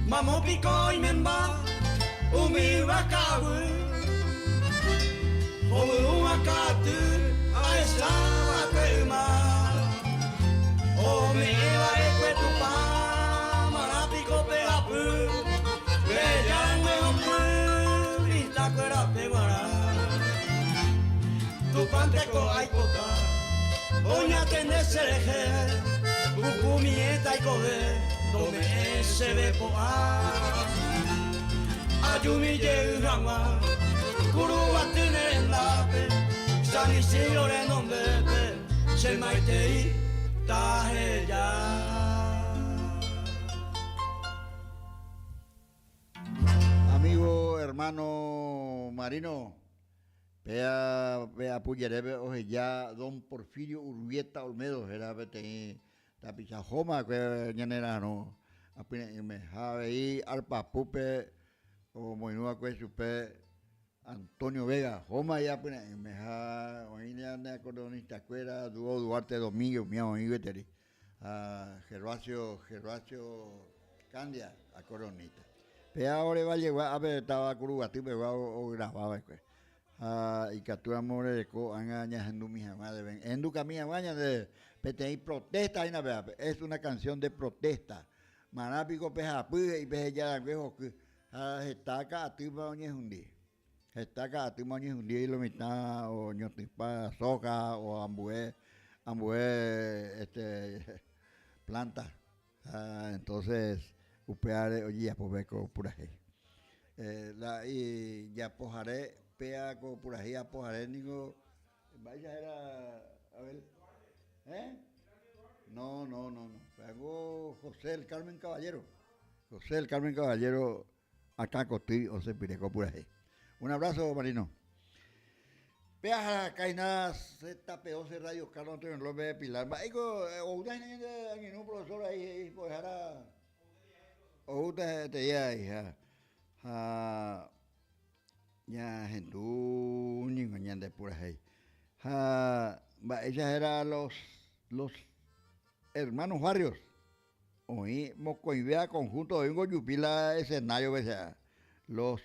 Mamo pico y memba, umi wakawu, omu wakatu, aesa wakema, ome ewa ekwe tupa, marapico peapu, bellame ompu, itakwera pegara, tupanteko aikota, oña tendesereje, ukumi eta ikobe, Tome ese bepo ayumi yeurama kuruwa tinerendape San Isidro de nombepe se maitei tajeya. Amigo hermano Marino, vea puyerebe oje ya don Porfirio Urbieta Olmedo era betei tapisa homa que ñanera no apine me jabe alpa pupe o moinua que supe Antonio Vega homa ya apine me ja oinia ne cordonista cuera Duarte Domingo mi amigo eteri a Gervasio Candia a coronita pe ahora va a llegar a ver estaba curugati me va o grababa pues y captura more de co angaña hendu mi jamás ven hendu camina baña de petei protesta ahí na vea es una canción de protesta manapico pejapu y peja viejo que estaca atima oñe hundi estaca atima oñe hundi y lo mitad o ñotipa soca o ambue planta entonces upeare oye apobeco puraje la y ya pojaré pea con puraje apojaré nigo vaya era a ver No. Hago José el Carmen Caballero, acá costí o se pireco por ahí. Un abrazo, Marino. Vea, Caina, ZP12 Radio Carlos Antonio López de Pilar. O usted en un profesor ahí, pues ahora. O usted te ya, ya, gente, niño, de por ahí. Ellas eran los hermanos Barrios. Hoy Mocoivea conjunto de un Yupila escenario que sea los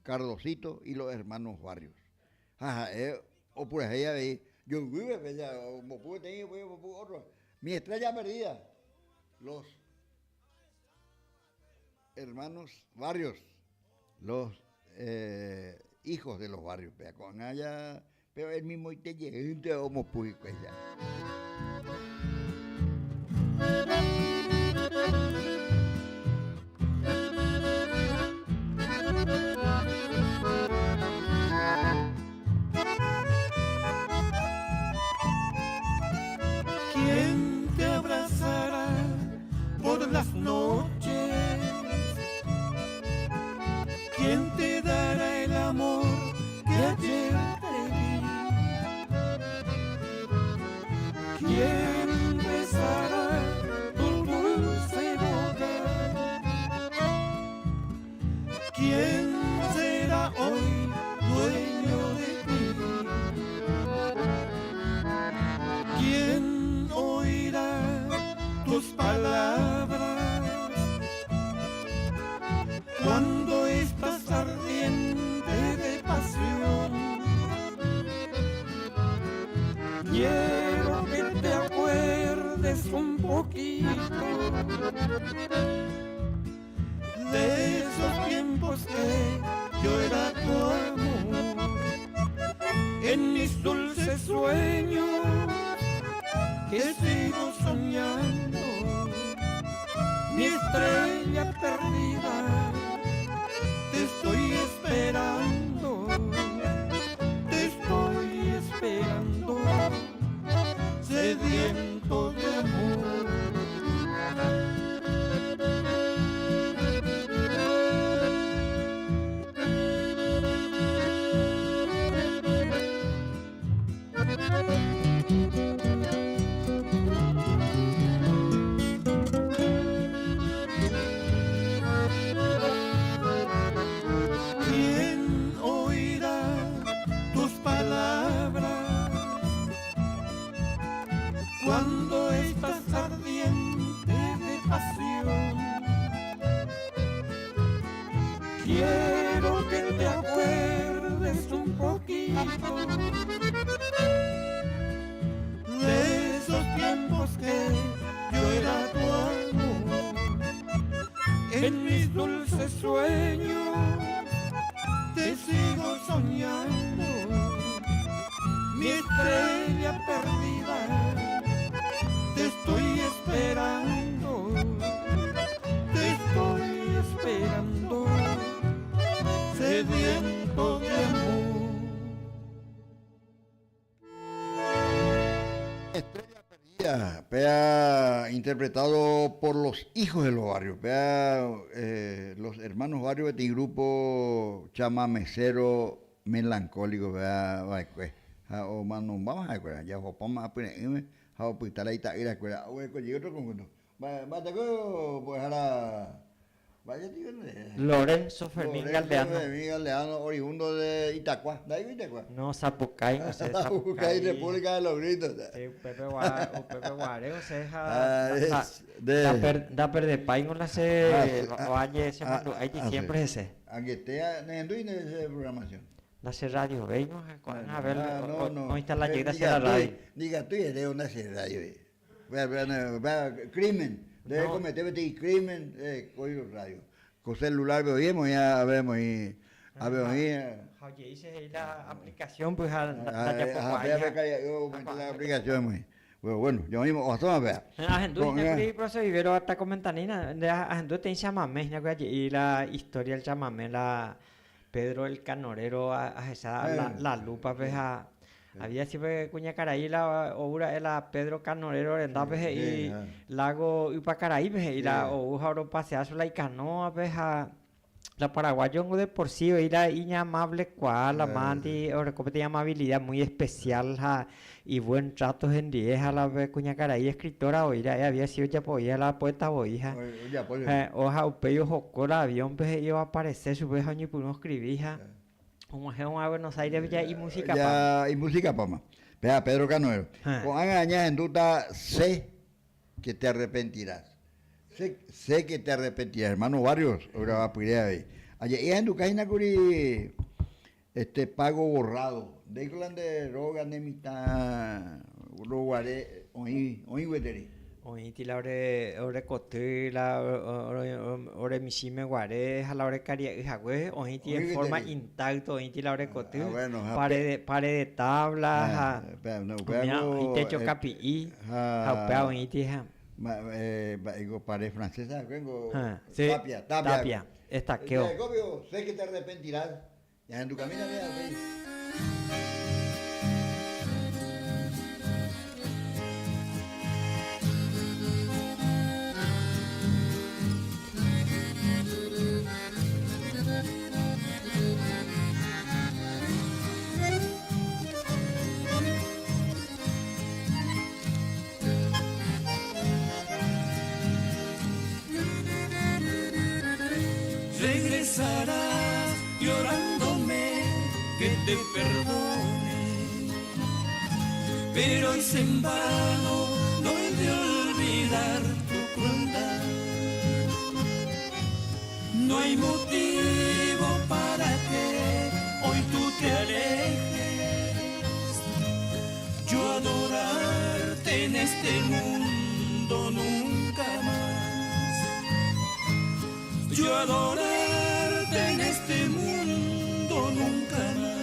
Cardositos y los hermanos Barrios. O por ahí yo vive o pude tener otro. Mi estrella perdida. Los hermanos Barrios. Los hijos de los barrios, pero con allá, pero el mismo y te llega, como pues ya. ¿Quién te abrazará por las noches? ¿Quién te dará el amor que ayer te di? ¿Quién besará tu dulce boca? ¿Quién será hoy dueño de ti? ¿Quién oirá tus palabras cuando estás ardiente de pasión? Quiero que te acuerdes un poquito de esos tiempos que yo era tu amor. En mis dulces sueños que sigo soñando, mi estrella perdida, te estoy esperando, sediento de amor. ¿Quién oirá tus palabras cuando estás ardiente de pasión? Quiero que te acuerdes un poquito de esos tiempos que yo era tu amor. En mis dulces sueños te sigo soñando, mi estrella perdida, te estoy esperando, sediento de amor. Estrella Perdida, pea interpretado por los hijos de los barrios, pea los hermanos barrios de este grupo chamamecero melancólico, pea o mano vamos a acuerdan ya vamos a poner a pitar ahí está ir acuerdan o llega otro conjunto va pues ahora vaya tío Lorenzo Fermín Galeano oriundo de Itacua, ¿de ahí Itacua? No, Zapucay, no sé, Zapucay, República de los Gritos. Sí, Pepe Guare, o sea, da perde pai con la se valle se mandó, ahí siempre ese. Aunque esté nendo y de programación. La se radio, venimos a ver, no está la llegada a la radio. Diga tú y de una radio. Crimen, debe cometer crimen, código radio. Con celular vemos ya vemos y Oye, hice la aplicación pues la aplicación bueno, yo mismo vamos a ver. Pero vivero hasta comentanina, de te chamamé, y la historia del chamamé la Pedro el Canorero la lupa pues había siempre Cuñacaraí la obra era Pedro Canorero en Dape y lago Upacaraí y la oja oro paseazo la canoa pues la paraguayo de por sí y la inamable cual la manti o recopete amabilidad muy especial y buen trato en 10 a la vez Cuñacaraí escritora hoy había sido ya podía la poeta hija hoja upeyo jocola avión pues iba a aparecer su vez año y pudimos escribir como es a Buenos Aires ya y música ya y música pama vea Pedro Canuero con añadas en duda sé que te arrepentirás. Sé que te arrepentirás, hermano Barrios, ahora va a poder ahí. Allá en tu caína curi pago borrado. De Irlanda roga nemita roguare oí hueteri. Oíti la ore cote, la ore mishime guare, a la ore caria jagüe, oíti en forma intacta, oíti la ore cote, pare de tabla, y techo capi, jaupea oíti, digo, pared francesa, vengo, tapia, estaqueo. Sé que te arrepentirás, ya en tu camino regresarás llorándome que te perdone, pero es en vano, no he de olvidar tu crueldad. No hay motivo para que hoy tú te alejes. Yo adorarte en este mundo nunca más. Yo adorarte en este mundo nunca más.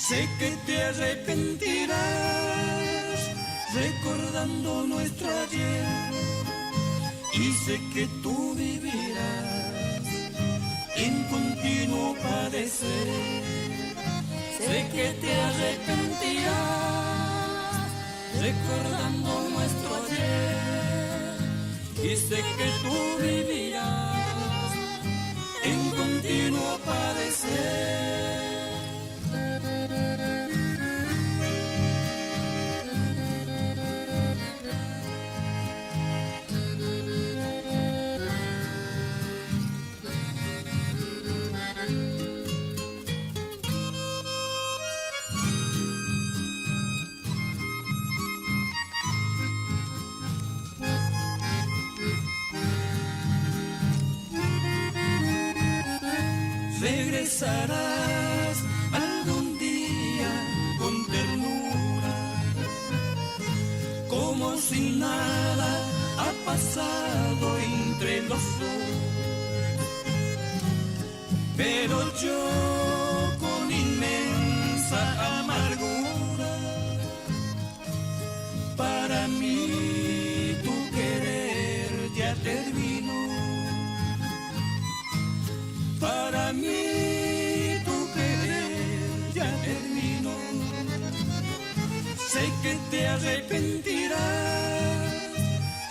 Sé que te arrepentirás recordando nuestro ayer, y sé que tú vivirás en continuo padecer. Sé que te arrepentirás recordando nuestro ayer, y sé que tú vivirás en continuo padecer. Regresarás algún día con ternura, como si nada ha pasado entre los dos. Pero yo con inmensa amargura, para mí tu querer ya terminó. Para mí tu querer ya terminó. Sé que te arrepentirás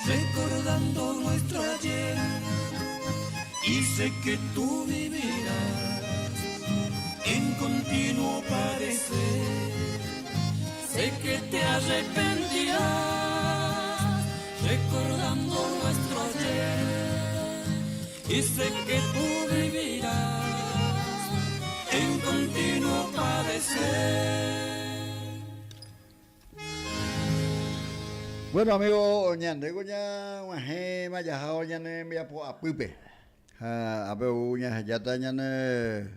recordando nuestro ayer, y sé que tú vivirás en continuo padecer. Sé que te arrepentirás recordando nuestro ayer, y sé que tú vivirás en continuo padecer. Bueno, amigo, ñande goña waje mayaja oñane envía po apupe. Ape uña ya ta ñane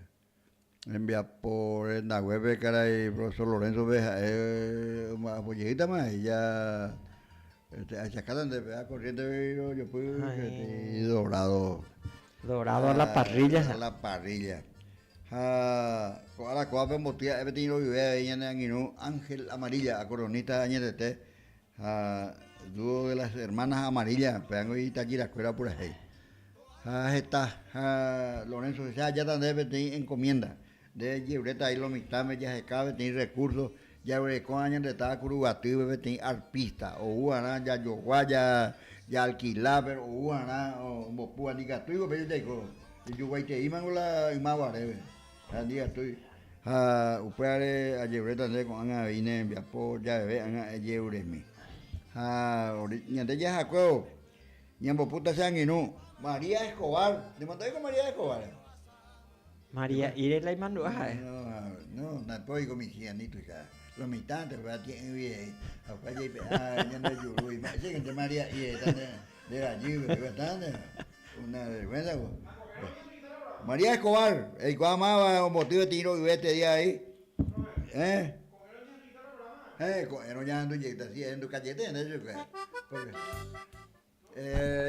envía por en la web caray profesor Lorenzo Beja una pollita más y ya achacadan de vea corriente yo pude dorado a la parrilla. A la parrilla. A la copa motia he venido y ve en Anguino Ángel Amarilla a coronita añete a dúo de las hermanas amarillas, pegan hoy taquira escuela por ahí. Está Lorenzo ya tan debe tener encomienda de libreta y lo mitad me ya se cabe tener recursos ya con años de estar curugati debe tener arpista o uana ya yo guaya ya alquilar pero uana o mopua diga tú pero de yo guay te iman la imaware día estoy upare a libreta de con ana vine envía por ya ve ana lleuremi ñande ya jaco ñambo puta sanguino María Escobar, ¿te mandáis con María Escobar? María, ¿iré la imando? No, no puedo ir con mis cianitos ya. Los militantes, ¿verdad? Tienen bien. Ya no yo, y me María, y de allí, ¿verdad? Una vergüenza. María Escobar, el cual amaba un motivo de tiro y este día ahí. no ya ando yendo así, ando callete, ¿no? Porque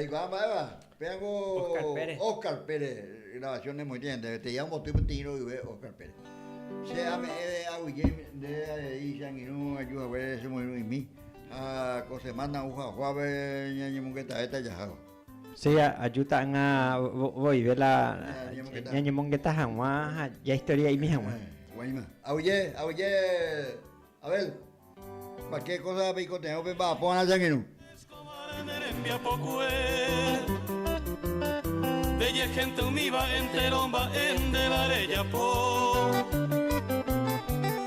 igual va, pego Oscar Pérez, grabaciones muy bien, te llamo tiro y ve Oscar Pérez. Se ame de Ishan y no ayuda a ver ese muy mí. A cosa manda un juave ñañe mongueta esta ya hago. Sí, ayuda a voy ver la ñañe mongueta jamás ya historia ahí mismo. Guayma. Oye, a ver, ¿para qué cosa picoteo que va a poner allá en de gente umiva en teromba en de la arella po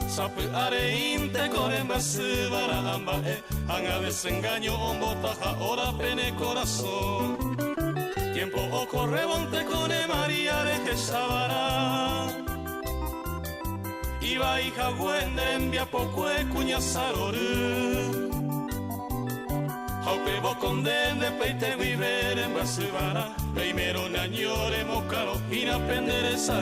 sape areinte coremba se baramba anga desengaño ombotaja ora pene corazón tiempo o correbonte con María de Jesabara iba hija buende envia poco cuña sarore Haupe bo condende peite vivere en basibara primero nañore mocaro inapendere sa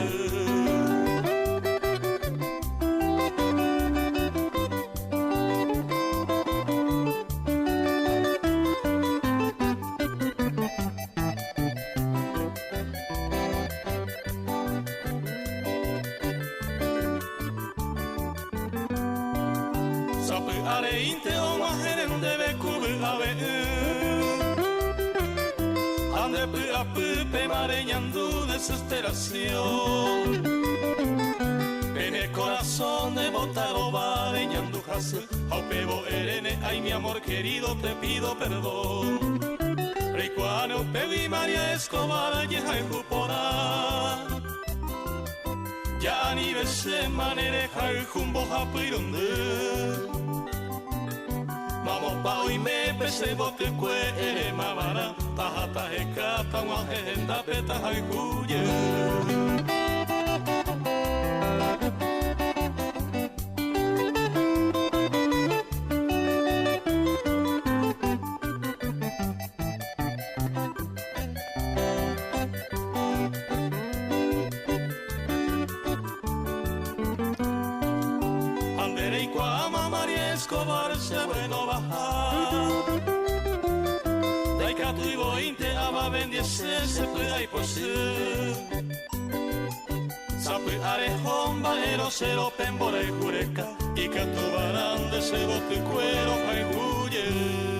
Sape areinte o majerende be kube ave ande a pe mareñando desesperación en el corazón de botaro bareñando jase aupebo erene ay mi amor querido te pido perdón Ricuano pevi María Escobar yeja en jupora ya ni bese manere jai jumbo japironde Vamos pa' hoy me pese bote cue ere mamara Tajata hekata wajenda peta haikuye Andere y cuama María Escobar se bueno bajar Daika tu y bointe ama bendiese se pueda y poseer Sape arejón bajero cero pembora y jureca Y que tu barán de ese bote cuero jaihuye